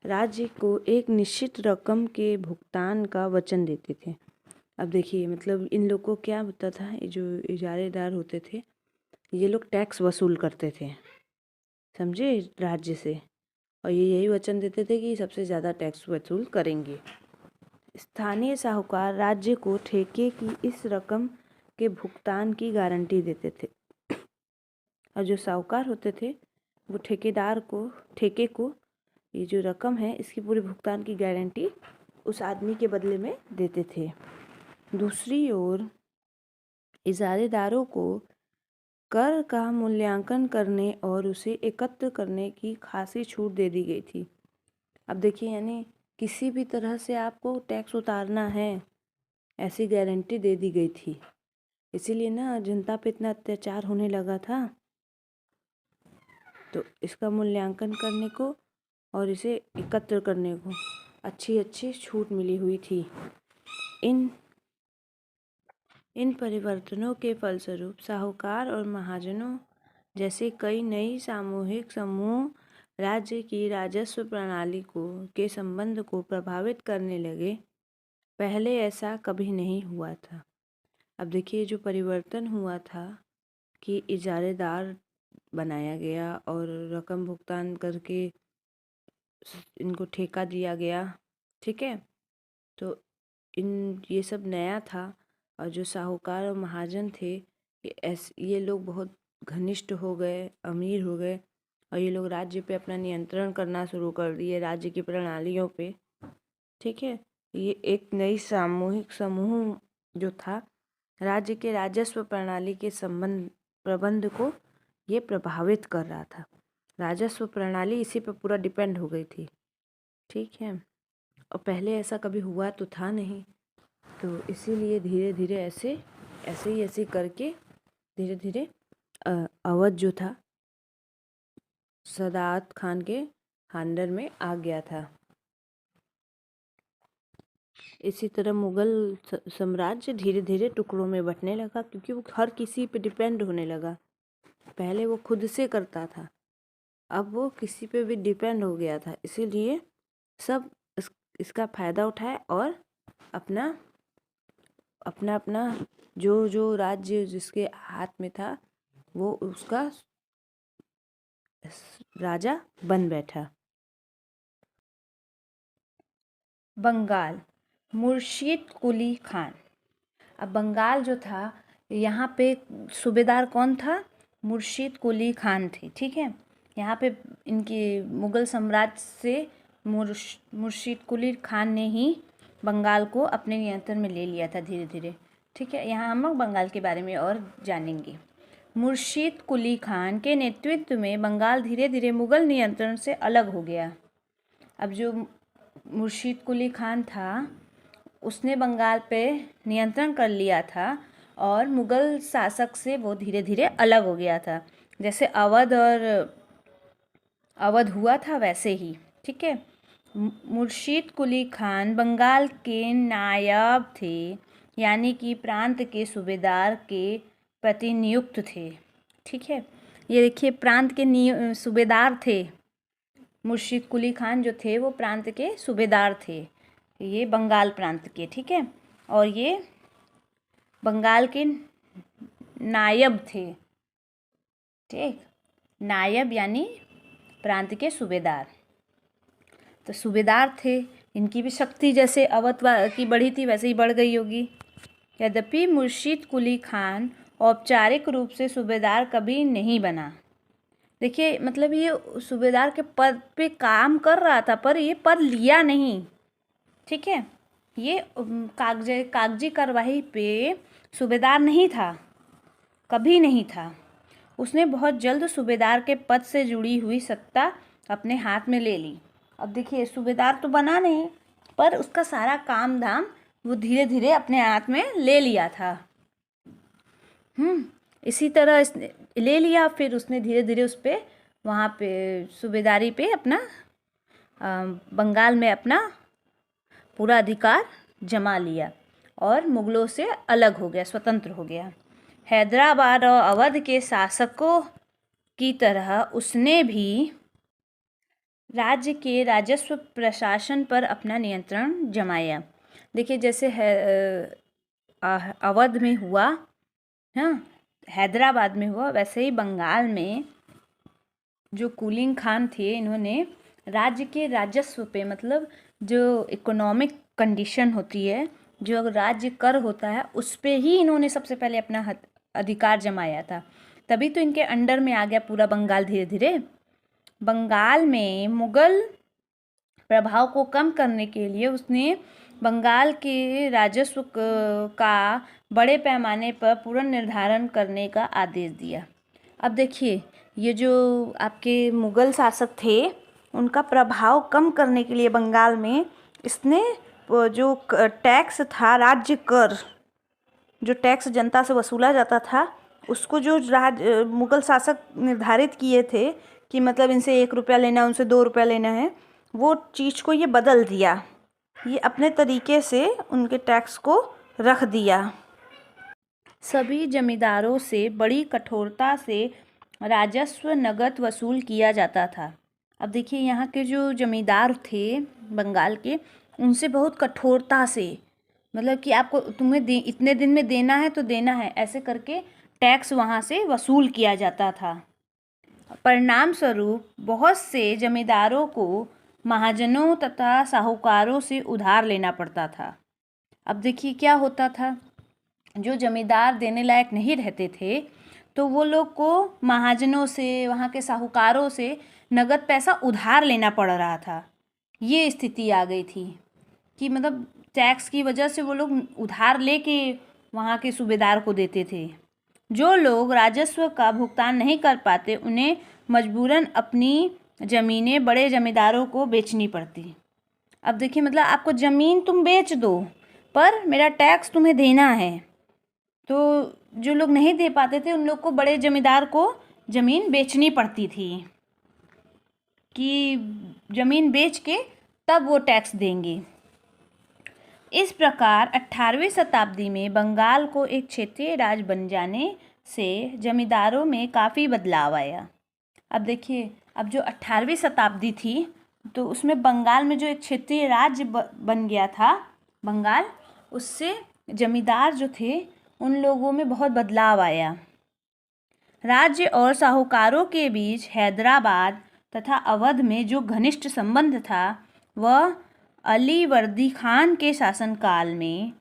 राज्य को एक निश्चित रकम के भुगतान का वचन देते थे। अब देखिए मतलब इन लोगों को क्या होता था, ये जो इजारेदार होते थे ये लोग टैक्स वसूल करते थे, समझे, राज्य से, और ये यही वचन देते थे कि सबसे ज़्यादा टैक्स वसूल करेंगे। स्थानीय साहूकार राज्य को ठेके की इस रकम के भुगतान की गारंटी देते थे और जो साहूकार होते थे वो ठेकेदार को, ठेके को ये जो रकम है इसकी पूरे भुगतान की गारंटी उस आदमी के बदले में देते थे। दूसरी ओर इजारेदारों को कर का मूल्यांकन करने और उसे एकत्र करने की खासी छूट दे दी गई थी। अब देखिए यानी किसी भी तरह से आपको टैक्स उतारना है ऐसी गारंटी दे दी गई थी। इसीलिए ना जनता पे इतना अत्याचार होने लगा था, तो इसका मूल्यांकन करने को और इसे एकत्र करने को अच्छी अच्छी छूट मिली हुई थी। इन परिवर्तनों के फलस्वरूप साहूकार और महाजनों जैसे कई नई सामूहिक समूह राज्य की राजस्व प्रणाली के संबंध को प्रभावित करने लगे। पहले ऐसा कभी नहीं हुआ था। अब देखिए जो परिवर्तन हुआ था कि इजारेदार बनाया गया और रकम भुगतान करके इनको ठेका दिया गया, ठीक है, तो ये सब नया था और जो साहूकार और महाजन थे ये लोग बहुत घनिष्ठ हो गए, अमीर हो गए और ये लोग राज्य पे अपना नियंत्रण करना शुरू कर दिए, राज्य की प्रणालियों पे, ठीक है। ये एक नई सामूहिक समूह जो था राज्य के राजस्व प्रणाली के प्रबंध को ये प्रभावित कर रहा था। राजस्व प्रणाली इसी पे पूरा डिपेंड हो गई थी, ठीक है, और पहले ऐसा कभी हुआ तो था नहीं, तो इसीलिए धीरे धीरे ऐसे करके धीरे धीरे अवध जो था सदात खान के अंडर में आ गया था। इसी तरह मुगल साम्राज्य धीरे धीरे टुकड़ों में बंटने लगा क्योंकि वो हर किसी पे डिपेंड होने लगा। पहले वो खुद से करता था, अब वो किसी पे भी डिपेंड हो गया था, इसीलिए सब इसका फ़ायदा उठाए और अपना जो राज्य जिसके हाथ में था वो उसका राजा बन बैठा। बंगाल, मुर्शीद कुली खान। अब बंगाल जो था यहाँ पे सूबेदार कौन था? मुर्शीद कुली खान थे, ठीक है। यहाँ पे इनके मुग़ल साम्राज्य से मुर्शीद कुली खान ने ही बंगाल को अपने नियंत्रण में ले लिया था धीरे धीरे, ठीक है। यहाँ हम लोग बंगाल के बारे में और जानेंगे। मुर्शीद कुली खान के नेतृत्व में बंगाल धीरे धीरे मुग़ल नियंत्रण से अलग हो गया। अब जो मुर्शीद कुली खान था उसने बंगाल पे नियंत्रण कर लिया था और मुग़ल शासक से वो धीरे धीरे अलग हो गया था, जैसे अवध हुआ था वैसे ही, ठीक है। मुर्शीद कुली खान बंगाल के नायब थे, यानी कि प्रांत के सूबेदार के प्रतिनियुक्त थे, ठीक है। ये देखिए प्रांत के सूबेदार थे। मुर्शीद कुली खान जो थे वो प्रांत के सूबेदार थे, ये बंगाल प्रांत के, ठीक है, और ये बंगाल के नायब थे, ठीक, नायब यानी प्रांत के सूबेदार। तो सूबेदार थे, इनकी भी शक्ति जैसे अवध की बढ़ी थी वैसे ही बढ़ गई होगी। यद्यपि मुर्शीद कुली खान औपचारिक रूप से सूबेदार कभी नहीं बना। देखिए मतलब ये सूबेदार के पद पे काम कर रहा था पर ये पद लिया नहीं, ठीक है। ये कागजी कार्रवाई पे सूबेदार नहीं था, कभी नहीं था। उसने बहुत जल्द सूबेदार के पद से जुड़ी हुई सत्ता अपने हाथ में ले ली। अब देखिए, सूबेदार तो बना नहीं, पर उसका सारा काम धाम वो धीरे धीरे अपने हाथ में ले लिया था। इसी तरह इसने ले लिया, फिर उसने धीरे धीरे उस पर वहाँ पे सूबेदारी पे अपना बंगाल में अपना पूरा अधिकार जमा लिया और मुगलों से अलग हो गया, स्वतंत्र हो गया। हैदराबाद और अवध के शासकों की तरह उसने भी राज्य के राजस्व प्रशासन पर अपना नियंत्रण जमाया। देखिए, जैसे अवध में हुआ, हाँ, हैदराबाद में हुआ, वैसे ही बंगाल में जो कुलीन खान थे, इन्होंने राज्य के राजस्व पे, मतलब जो इकोनॉमिक कंडीशन होती है, जो राज्य कर होता है, उस पे ही इन्होंने सबसे पहले अपना अधिकार जमाया था। तभी तो इनके अंडर में आ गया पूरा बंगाल धीरे धीरे। बंगाल में मुगल प्रभाव को कम करने के लिए उसने बंगाल के राजस्व का बड़े पैमाने पर पुनर्निर्धारण करने का आदेश दिया। अब देखिए, ये जो आपके मुगल शासक थे, उनका प्रभाव कम करने के लिए बंगाल में इसने जो टैक्स था, राज्य कर, जो टैक्स जनता से वसूला जाता था, उसको जो मुगल शासक निर्धारित किए थे कि मतलब इनसे 1 रुपया लेना, उनसे 2 रुपया लेना है, वो चीज़ को ये बदल दिया। ये अपने तरीके से उनके टैक्स को रख दिया। सभी जमींदारों से बड़ी कठोरता से राजस्व नगद वसूल किया जाता था। अब देखिए, यहाँ के जो जमींदार थे बंगाल के, उनसे बहुत कठोरता से, मतलब कि आपको तुम्हें इतने दिन में देना है तो देना है, ऐसे करके टैक्स वहाँ से वसूल किया जाता था। परिणाम स्वरूप बहुत से जमींदारों को महाजनों तथा साहूकारों से उधार लेना पड़ता था। अब देखिए क्या होता था, जो जमींदार देने लायक नहीं रहते थे, तो वो लोग को महाजनों से, वहाँ के साहूकारों से नगद पैसा उधार लेना पड़ रहा था। ये स्थिति आ गई थी कि मतलब टैक्स की वजह से वो लोग उधार लेके वहाँ के सूबेदार को देते थे। जो लोग राजस्व का भुगतान नहीं कर पाते, उन्हें मजबूरन अपनी ज़मीनें बड़े जमींदारों को बेचनी पड़ती। अब देखिए, मतलब आपको ज़मीन तुम बेच दो, पर मेरा टैक्स तुम्हें देना है। तो जो लोग नहीं दे पाते थे, उन लोग को बड़े जमींदार को ज़मीन बेचनी पड़ती थी कि ज़मीन बेच के तब वो टैक्स देंगे। इस प्रकार 18वीं शताब्दी में बंगाल को एक क्षेत्रीय राज्य बन जाने से जमींदारों में काफ़ी बदलाव आया। अब देखिए, अब जो 18वीं शताब्दी थी, तो उसमें बंगाल में जो एक क्षेत्रीय राज्य बन गया था बंगाल, उससे जमींदार जो थे उन लोगों में बहुत बदलाव आया। राज्य और साहूकारों के बीच हैदराबाद तथा अवध में जो घनिष्ठ संबंध था, वह अलीवर्दी खान के शासनकाल में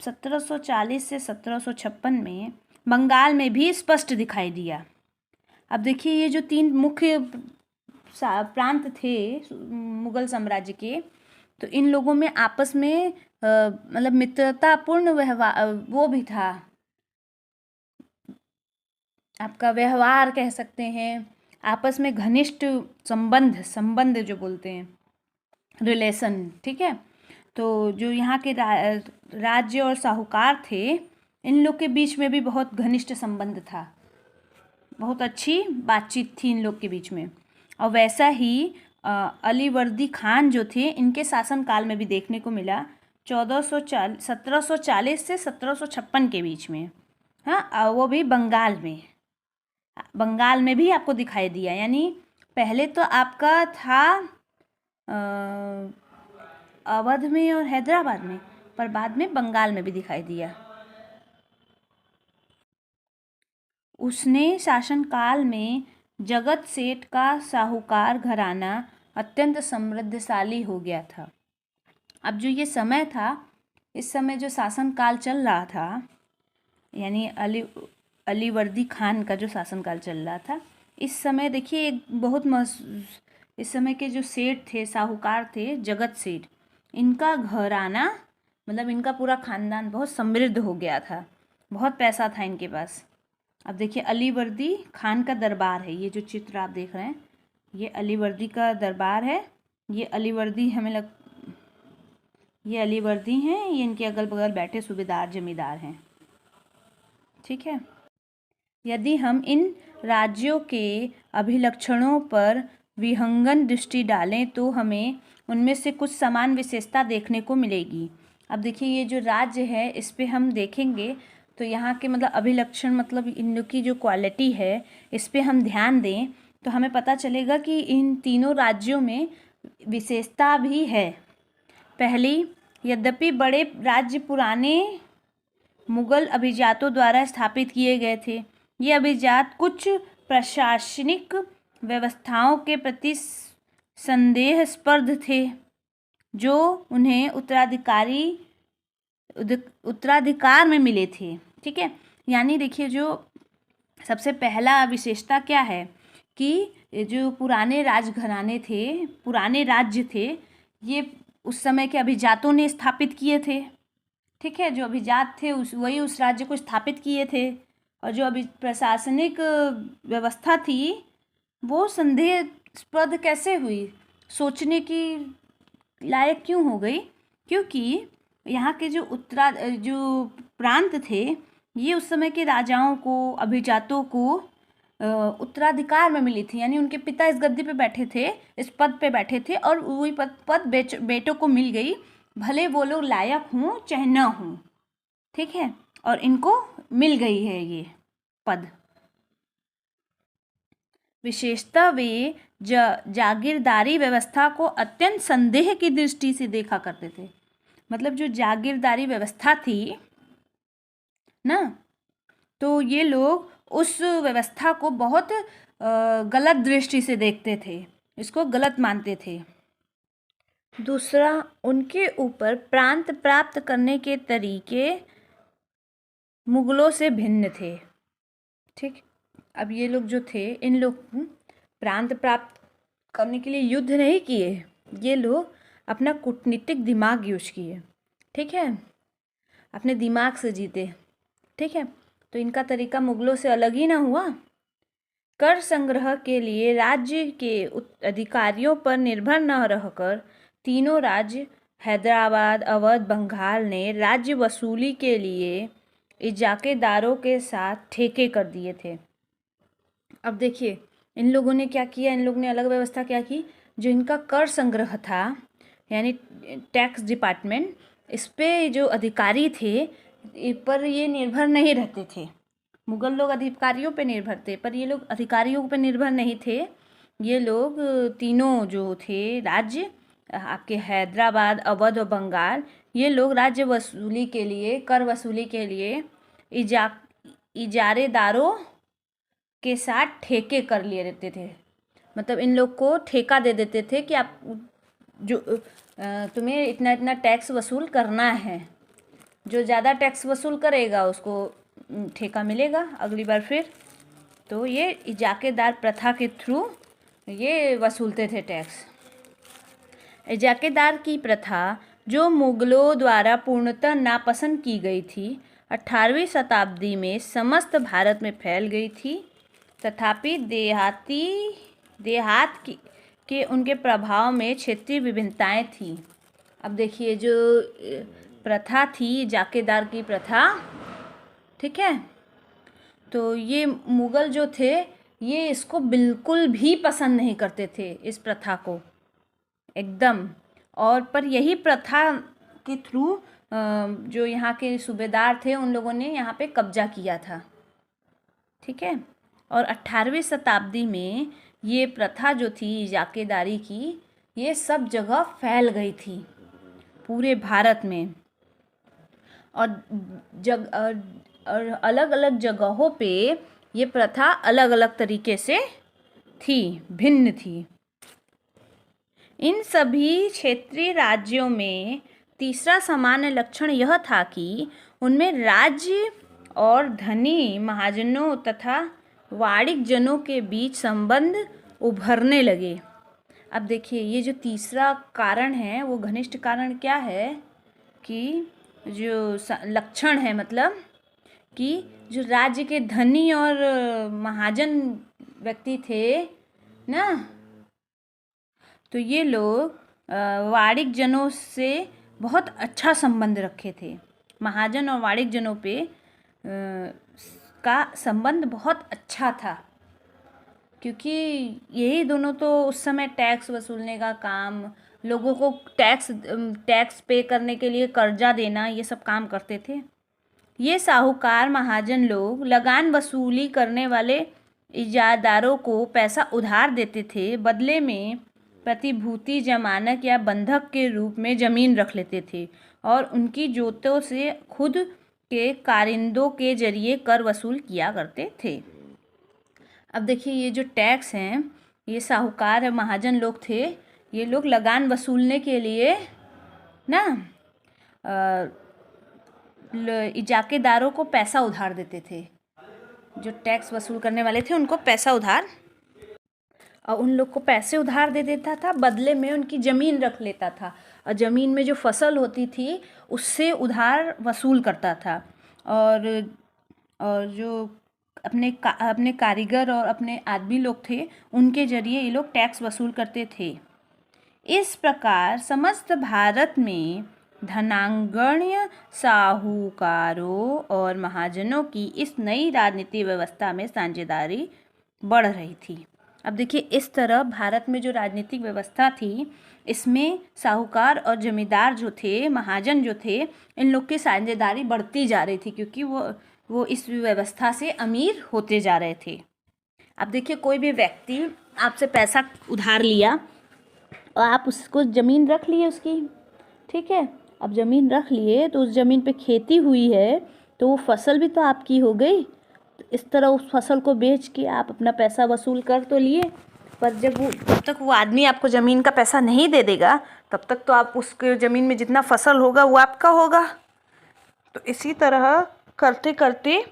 1740 से 1756 में बंगाल में भी स्पष्ट दिखाई दिया। अब देखिए, ये जो 3 मुख्य प्रांत थे मुगल साम्राज्य के, तो इन लोगों में आपस में मतलब मित्रतापूर्ण व्यवहार, वो भी था, आपका व्यवहार कह सकते हैं, आपस में घनिष्ठ संबंध जो बोलते हैं, रिलेशन, ठीक है। तो जो यहाँ के राज्य और साहूकार थे, इन लोग के बीच में भी बहुत घनिष्ठ संबंध था, बहुत अच्छी बातचीत थी इन लोग के बीच में। और वैसा ही अलीवर्दी खान जो थे, इनके शासनकाल में भी देखने को मिला 1740 से 1756 के बीच में। हाँ, वो भी बंगाल में भी आपको दिखाई दिया। यानी पहले तो आपका था अवध में और हैदराबाद में, पर बाद में बंगाल में भी दिखाई दिया। उसने शासनकाल में जगत सेठ का साहूकार घराना अत्यंत समृद्धशाली हो गया था। अब जो ये समय था, इस समय जो शासनकाल चल रहा था, यानी अलीवर्दी खान का जो शासनकाल चल रहा था, इस समय देखिए एक बहुत इस समय के जो सेठ थे, साहूकार थे, जगत सेठ, इनका घराना मतलब इनका पूरा खानदान बहुत समृद्ध हो गया था, बहुत पैसा था इनके पास। अब देखिए अलीवर्दी खान का दरबार है, ये जो चित्र आप देख रहे हैं ये अलीवर्दी का दरबार है। ये अलीवर्दी ये अलीवर्दी हैं, ये इनके अगल बगल बैठे सूबेदार जमींदार हैं। ठीक है, यदि हम इन राज्यों के अभिलक्षणों पर विहंगम दृष्टि डालें तो हमें उनमें से कुछ समान विशेषता देखने को मिलेगी। अब देखिए ये जो राज्य है इस पे हम देखेंगे तो यहाँ के मतलब अभिलक्षण मतलब इनकी जो क्वालिटी है इस पे हम ध्यान दें तो हमें पता चलेगा कि इन तीनों राज्यों में विशेषता भी है। पहली, यद्यपि बड़े राज्य पुराने मुगल अभिजातों द्वारा स्थापित किए गए थे, ये अभिजात कुछ प्रशासनिक व्यवस्थाओं के प्रति संदेहास्पद थे जो उन्हें उत्तराधिकार में मिले थे। ठीक है, यानी देखिए जो सबसे पहला विशेषता क्या है कि जो पुराने राजघराने थे, पुराने राज्य थे, ये उस समय के अभिजातों ने स्थापित किए थे। ठीक है, जो अभिजात थे वही उस राज्य को स्थापित किए थे। और जो अभी प्रशासनिक व्यवस्था थी वो संदेहास्पद कैसे हुई, सोचने की लायक क्यों हो गई, क्योंकि यहाँ के जो प्रांत थे ये उस समय के राजाओं को, अभिजातों को उत्तराधिकार में मिली थी। यानी उनके पिता इस गद्दी पे बैठे थे, इस पद पे बैठे थे और वही पद बेटों को मिल गई, भले वो लोग लायक हों चाहे ना हों। ठीक है, और इनको मिल गई है ये पद। विशेषतः वे जागीरदारी व्यवस्था को अत्यंत संदेह की दृष्टि से देखा करते थे। मतलब जो जागीरदारी व्यवस्था थी ना, तो ये लोग उस व्यवस्था को बहुत गलत दृष्टि से देखते थे, इसको गलत मानते थे। दूसरा, उनके ऊपर प्रांत प्राप्त करने के तरीके मुगलों से भिन्न थे। ठीक, अब ये लोग जो थे, इन लोग प्रांत प्राप्त करने के लिए युद्ध नहीं किए, ये लोग अपना कूटनीतिक दिमाग यूज किए। ठीक है, अपने दिमाग से जीते। ठीक है, तो इनका तरीका मुगलों से अलग ही ना हुआ। कर संग्रह के लिए राज्य के अधिकारियों पर निर्भर न रहकर तीनों राज्य हैदराबाद, अवध, बंगाल ने राज्य वसूली के लिए इजाकेदारों के साथ ठेके कर दिए थे। अब देखिए इन लोगों ने क्या किया, इन लोगों ने अलग व्यवस्था क्या की, जो इनका कर संग्रह था यानी टैक्स डिपार्टमेंट, इस पे जो अधिकारी थे पर ये निर्भर नहीं रहते थे। मुगल लोग अधिकारियों पे निर्भर थे पर ये लोग अधिकारियों पे निर्भर नहीं थे। ये लोग तीनों जो थे राज्य, आपके हैदराबाद, अवध और बंगाल, ये लोग राज्य वसूली के लिए, कर वसूली के लिए इजारेदारों के साथ ठेके कर लिए रहते थे। मतलब इन लोग को ठेका दे देते थे कि आप जो तुम्हें इतना इतना टैक्स वसूल करना है, जो ज़्यादा टैक्स वसूल करेगा उसको ठेका मिलेगा अगली बार फिर। तो ये इजाकेदार प्रथा के थ्रू ये वसूलते थे टैक्स। इजाकेदार की प्रथा जो मुगलों द्वारा पूर्णतः नापसंद की गई थी, 18वीं शताब्दी में समस्त भारत में फैल गई थी। तथापि देहात के उनके प्रभाव में क्षेत्रीय विभिन्नताएं थीं। अब देखिए जो प्रथा थी जाकेदार की प्रथा, ठीक है, तो ये मुगल जो थे ये इसको बिल्कुल भी पसंद नहीं करते थे, इस प्रथा को एकदम। और पर यही प्रथा के थ्रू जो यहाँ के सूबेदार थे उन लोगों ने यहाँ पे कब्जा किया था। ठीक है, और 18वीं शताब्दी में ये प्रथा जो थी जाकेदारी की, ये सब जगह फैल गई थी पूरे भारत में। और अलग अलग जगहों पे ये प्रथा अलग अलग तरीके से थी, भिन्न थी। इन सभी क्षेत्रीय राज्यों में तीसरा सामान्य लक्षण यह था कि उनमें राज्य और धनी महाजनों तथा वाणिक जनों के बीच संबंध उभरने लगे। अब देखिए ये जो तीसरा कारण है वो घनिष्ठ कारण क्या है कि जो लक्षण है, मतलब कि जो राज्य के धनी और महाजन व्यक्ति थे ना, तो ये लोग वाणिक जनों से बहुत अच्छा संबंध रखे थे। महाजन और वाणिक जनों पे का संबंध बहुत अच्छा था, क्योंकि यही दोनों तो उस समय टैक्स वसूलने का काम, लोगों को टैक्स पे करने के लिए कर्जा देना, ये सब काम करते थे। ये साहूकार महाजन लोग लगान वसूली करने वाले इजादारों को पैसा उधार देते थे, बदले में प्रतिभूति, जमानत या बंधक के रूप में ज़मीन रख लेते थे और उनकी जोतों से खुद के कारिंदों के जरिए कर वसूल किया करते थे। अब देखिए ये जो टैक्स हैं, ये साहूकार महाजन लोग थे, ये लोग लगान वसूलने के लिए ना इजाकेदारों को पैसा उधार देते थे। जो टैक्स वसूल करने वाले थे उनको पैसा उधार, और उन लोग को पैसे उधार दे देता था, बदले में उनकी ज़मीन रख लेता था और ज़मीन में जो फसल होती थी उससे उधार वसूल करता था। और जो अपने कारीगर और अपने आदमी लोग थे उनके जरिए ये लोग टैक्स वसूल करते थे। इस प्रकार समस्त भारत में धनागण्य साहूकारों और महाजनों की इस नई राजनीतिक व्यवस्था में साझेदारी बढ़ रही थी। अब देखिए इस तरह भारत में जो राजनीतिक व्यवस्था थी, इसमें साहूकार और जमींदार जो थे, महाजन जो थे, इन लोग की साझेदारी बढ़ती जा रही थी, क्योंकि वो इस व्यवस्था से अमीर होते जा रहे थे। अब देखिए कोई भी व्यक्ति आपसे पैसा उधार लिया और आप उसको ज़मीन रख लिए उसकी, ठीक है, अब ज़मीन रख लिए तो उस ज़मीन पे खेती हुई है तो वो फसल भी तो आपकी हो गई। तो इस तरह उस फसल को बेच के आप अपना पैसा वसूल कर तो लिए, पर जब तक वो आदमी आपको ज़मीन का पैसा नहीं दे देगा तब तक तो आप उसके ज़मीन में जितना फसल होगा वो आपका होगा। तो इसी तरह करते करते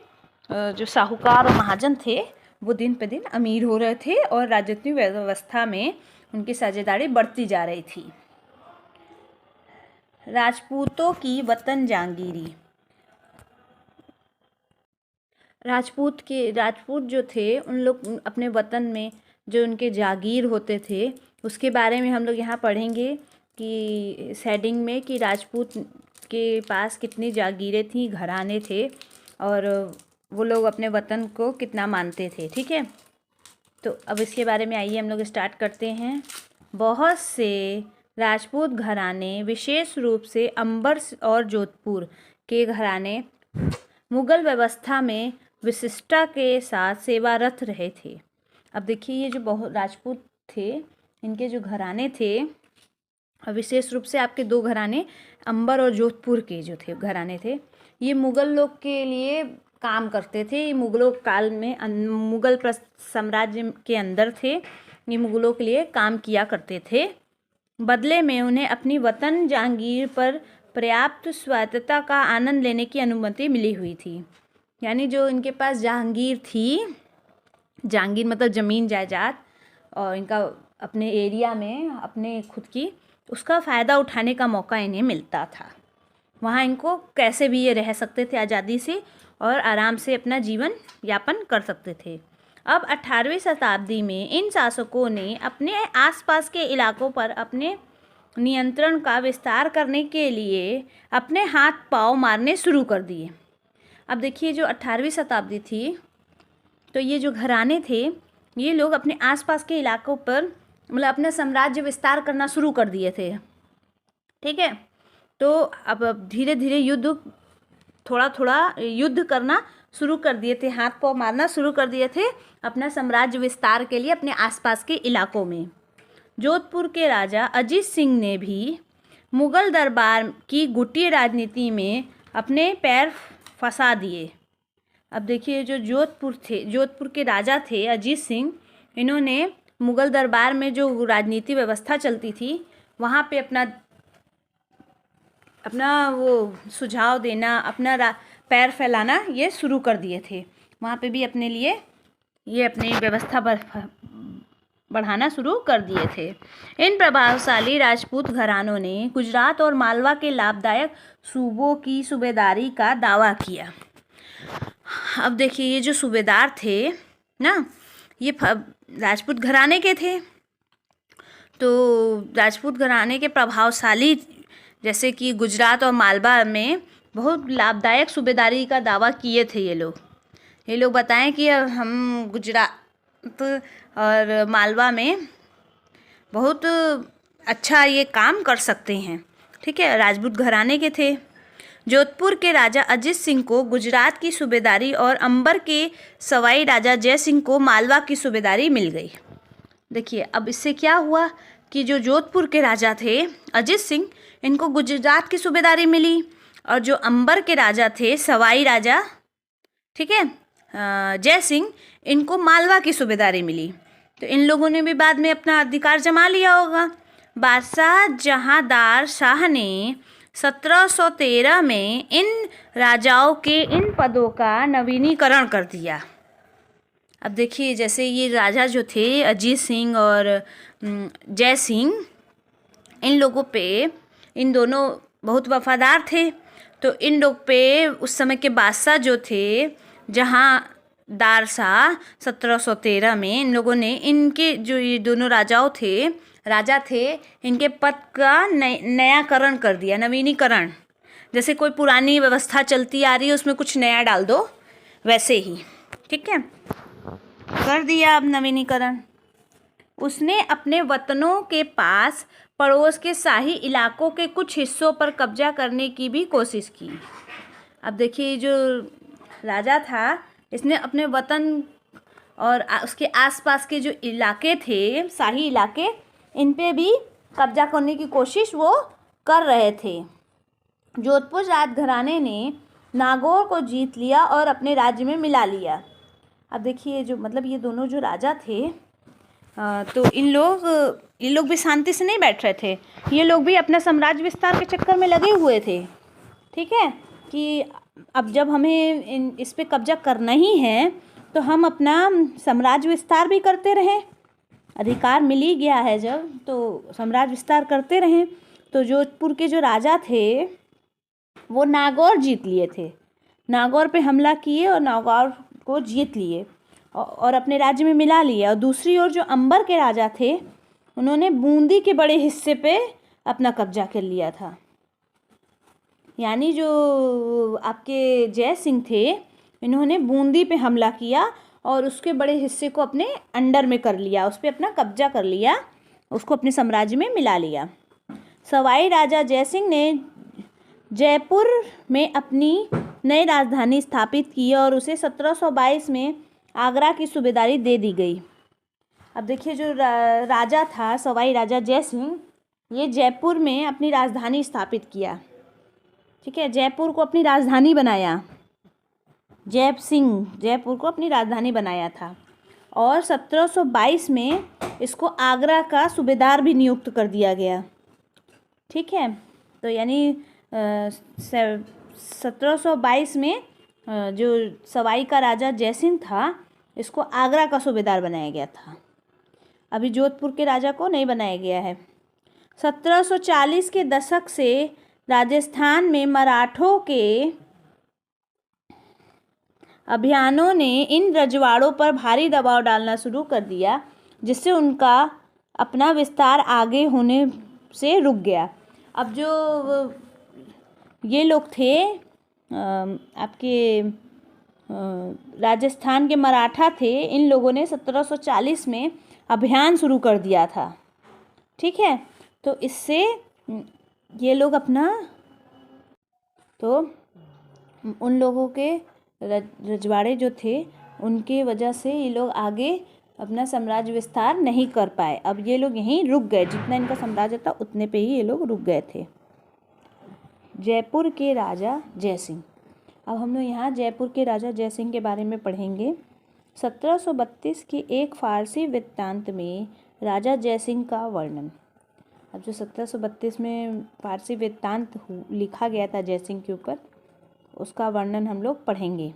जो साहूकार और महाजन थे वो दिन पे दिन अमीर हो रहे थे और राजनीतिक व्यवस्था में उनकी साझेदारी बढ़ती जा रही थी। राजपूतों की वतन जागीरी। राजपूत जो थे उन लोग अपने वतन में जो उनके जागीर होते थे उसके बारे में हम लोग यहाँ पढ़ेंगे कि हेडिंग में कि राजपूत के पास कितनी जागीरें थी, घराने थे और वो लोग अपने वतन को कितना मानते थे। ठीक है, तो अब इसके बारे में आइए हम लोग स्टार्ट करते हैं। बहुत से राजपूत घराने, विशेष रूप से अंबर और जोधपुर के घराने, मुग़ल व्यवस्था में विशिष्टता के साथ सेवारत रहे थे। अब देखिए ये जो बहुत राजपूत थे, इनके जो घराने थे, विशेष रूप से आपके दो घराने अंबर और जोधपुर के जो थे घराने थे, ये मुग़ल लोग के लिए काम करते थे। ये मुग़लों काल में मुग़ल साम्राज्य के अंदर थे, ये मुग़लों के लिए काम किया करते थे। बदले में उन्हें अपनी वतन जहांगीर पर पर्याप्त स्वायत्तता का आनंद लेने की अनुमति मिली हुई थी। यानी जो इनके पास जहांगीर थी, जहांगीर मतलब ज़मीन जायदाद, और इनका अपने एरिया में अपने खुद की, उसका फ़ायदा उठाने का मौका इन्हें मिलता था। वहाँ इनको कैसे भी ये रह सकते थे आज़ादी से और आराम से अपना जीवन यापन कर सकते थे। अब 18वीं शताब्दी में इन शासकों ने अपने आसपास के इलाकों पर अपने नियंत्रण का विस्तार करने के लिए अपने हाथ पांव मारने शुरू कर दिए। अब देखिए जो 18वीं शताब्दी थी, तो ये जो घराने थे, ये लोग अपने आसपास के इलाकों पर मतलब अपना साम्राज्य विस्तार करना शुरू कर दिए थे। ठीक है, तो अब धीरे धीरे थोड़ा थोड़ा युद्ध करना शुरू कर दिए थे, हाथ पांव मारना शुरू कर दिए थे अपना साम्राज्य विस्तार के लिए अपने आसपास के इलाकों में। जोधपुर के राजा अजीत सिंह ने भी मुग़ल दरबार की गुटी राजनीति में अपने पैर फंसा दिए। अब देखिए जो जोधपुर के राजा थे अजीत सिंह, इन्होंने मुग़ल दरबार में जो राजनीति व्यवस्था चलती थी वहाँ पे अपना वो सुझाव देना, अपना पैर फैलाना ये शुरू कर दिए थे। वहाँ पे भी अपने लिए ये अपनी व्यवस्था बढ़ाना शुरू कर दिए थे। इन प्रभावशाली राजपूत घरानों ने गुजरात और मालवा के लाभदायक सूबों की सूबेदारी का दावा किया। अब देखिए, ये जो सूबेदार थे ना, ये राजपूत घराने के थे। तो राजपूत घराने के प्रभावशाली, जैसे कि गुजरात और मालवा में बहुत लाभदायक सूबेदारी का दावा किए थे ये लोग बताएं कि हम गुजरात और मालवा में बहुत अच्छा ये काम कर सकते हैं। ठीक है, राजपूत घराने के थे। जोधपुर के राजा अजीत सिंह को गुजरात की सूबेदारी और अंबर के सवाई राजा जय सिंह को मालवा की सूबेदारी मिल गई। देखिए, अब इससे क्या हुआ कि जो जोधपुर के राजा थे अजीत सिंह, इनको गुजरात की सूबेदारी मिली, और जो अंबर के राजा थे सवाई राजा, ठीक है, जय सिंह, इनको मालवा की सूबेदारी मिली। तो इन लोगों ने भी बाद में अपना अधिकार जमा लिया होगा। बादशाह जहांदार शाह ने 1713 में इन राजाओं के इन पदों का नवीनीकरण कर दिया। अब देखिए, जैसे ये राजा जो थे अजीत सिंह और जय सिंह, इन लोगों पे, इन दोनों बहुत वफादार थे। तो इन लोग पे उस समय के बादशाह जो थे जहांदार शाह 1713 में, इन लोगों ने इनके जो ये दोनों राजा थे, इनके पद का नयाकरण कर दिया, नवीनीकरण। जैसे कोई पुरानी व्यवस्था चलती आ रही है, उसमें कुछ नया डाल दो, वैसे ही। ठीक है, कर दिया अब नवीनीकरण। उसने अपने वतनों के पास पड़ोस के शाही इलाकों के कुछ हिस्सों पर कब्जा करने की भी कोशिश की। अब देखिए, जो राजा था, इसने अपने वतन और उसके आसपास के जो इलाके थे, शाही इलाके, इन पे भी कब्जा करने की कोशिश वो कर रहे थे। जोधपुर राजघराने ने नागौर को जीत लिया और अपने राज्य में मिला लिया। अब देखिए, जो मतलब ये दोनों जो राजा थे, तो इन लोग भी शांति से नहीं बैठ रहे थे। ये लोग भी अपना साम्राज्य विस्तार के चक्कर में लगे हुए थे। ठीक है, कि अब जब हमें इस पे कब्जा करना ही है, तो हम अपना साम्राज्य विस्तार भी करते रहें। अधिकार मिल ही गया है जब, तो साम्राज्य विस्तार करते रहें। तो जोधपुर के जो राजा थे, वो नागौर जीत लिए थे। नागौर पे हमला किए और नागौर को जीत लिए और अपने राज्य में मिला लिया। और दूसरी ओर जो अंबर के राजा थे, उन्होंने बूंदी के बड़े हिस्से पे अपना कब्जा कर लिया था। यानी जो आपके जय सिंह थे, इन्होंने बूंदी पे हमला किया और उसके बड़े हिस्से को अपने अंडर में कर लिया, उस पर अपना कब्जा कर लिया, उसको अपने साम्राज्य में मिला लिया। सवाई राजा जय सिंह ने जयपुर में अपनी नई राजधानी स्थापित की और उसे 1722 में आगरा की सूबेदारी दे दी गई। अब देखिए, जो राजा था सवाई राजा जय सिंह, ये जयपुर में अपनी राजधानी स्थापित किया। ठीक है, जयपुर को अपनी राजधानी बनाया। जय सिंह जयपुर को अपनी राजधानी बनाया था और 1722 में इसको आगरा का सूबेदार भी नियुक्त कर दिया गया। ठीक है, तो यानी 1722 में जो सवाई का राजा जय सिंह था, इसको आगरा का सूबेदार बनाया गया था। अभी जोधपुर के राजा को नहीं बनाया गया है। 1740 के दशक से राजस्थान में मराठों के अभियानों ने इन रजवाड़ों पर भारी दबाव डालना शुरू कर दिया, जिससे उनका अपना विस्तार आगे होने से रुक गया। अब जो ये लोग थे आपके राजस्थान के मराठा थे, इन लोगों ने 1740 में अभियान शुरू कर दिया था। ठीक है, तो इससे ये लोग अपना, तो उन लोगों के रजवाड़े जो थे, उनके वजह से ये लोग आगे अपना साम्राज्य विस्तार नहीं कर पाए। अब ये लोग यहीं रुक गए, जितना इनका साम्राज्य था उतने पे ही ये लोग रुक गए थे। जयपुर के राजा जय सिंह। अब हम लोग यहाँ जयपुर के राजा जय सिंह के बारे में पढ़ेंगे। 1732 के एक फारसी वृत्तांत में राजा जय सिंह का वर्णन। अब जो 1732 में फारसी वृत्तांत लिखा गया था जय सिंह के ऊपर, उसका वर्णन हम लोग पढ़ेंगे।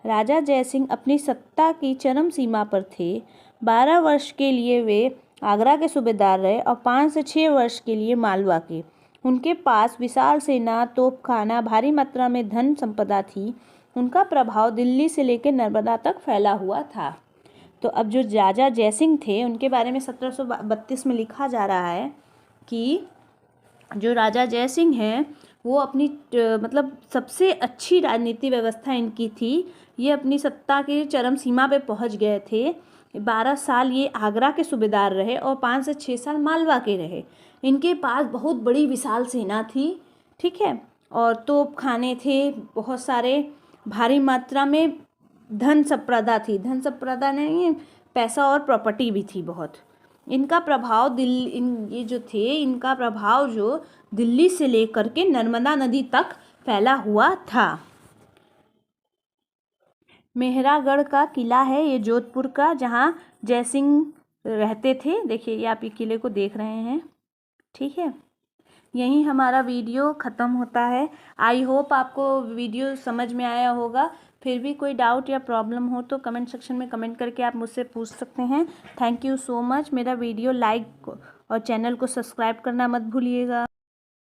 राजा जय सिंह अपनी सत्ता की चरम सीमा पर थे। 12 वर्ष के लिए वे आगरा के सूबेदार रहे और 5 से 6 वर्ष के लिए मालवा के। उनके पास विशाल सेना, तोपखाना, भारी मात्रा में धन संपदा थी। उनका प्रभाव दिल्ली से लेकर नर्मदा तक फैला हुआ था। तो अब जो राजा जयसिंह थे उनके बारे में 1732 में लिखा जा रहा है कि जो राजा जयसिंह हैं वो अपनी मतलब सबसे अच्छी राजनीति व्यवस्था इनकी थी। ये अपनी सत्ता के चरम सीमा पे पहुंच गए थे। 12 साल ये आगरा के सूबेदार रहे और 5 से 6 साल मालवा के रहे। इनके पास बहुत बड़ी विशाल सेना थी, ठीक है, और तोपखाने थे बहुत सारे, भारी मात्रा में धन संपदा थी। धन संपदा नहीं, पैसा और प्रॉपर्टी भी थी बहुत। इनका प्रभाव ये जो थे, इनका प्रभाव जो दिल्ली से लेकर के नर्मदा नदी तक फैला हुआ था। मेहरागढ़ का किला है ये जोधपुर का, जहाँ जयसिंह रहते थे। देखिए ये आप ये किले को देख रहे हैं, ठीक है। यहीं हमारा वीडियो ख़त्म होता है। आई होप आपको वीडियो समझ में आया होगा। फिर भी कोई डाउट या प्रॉब्लम हो तो कमेंट सेक्शन में कमेंट करके आप मुझसे पूछ सकते हैं। Thank you so much. मेरा वीडियो लाइक और चैनल को सब्सक्राइब करना मत भूलिएगा।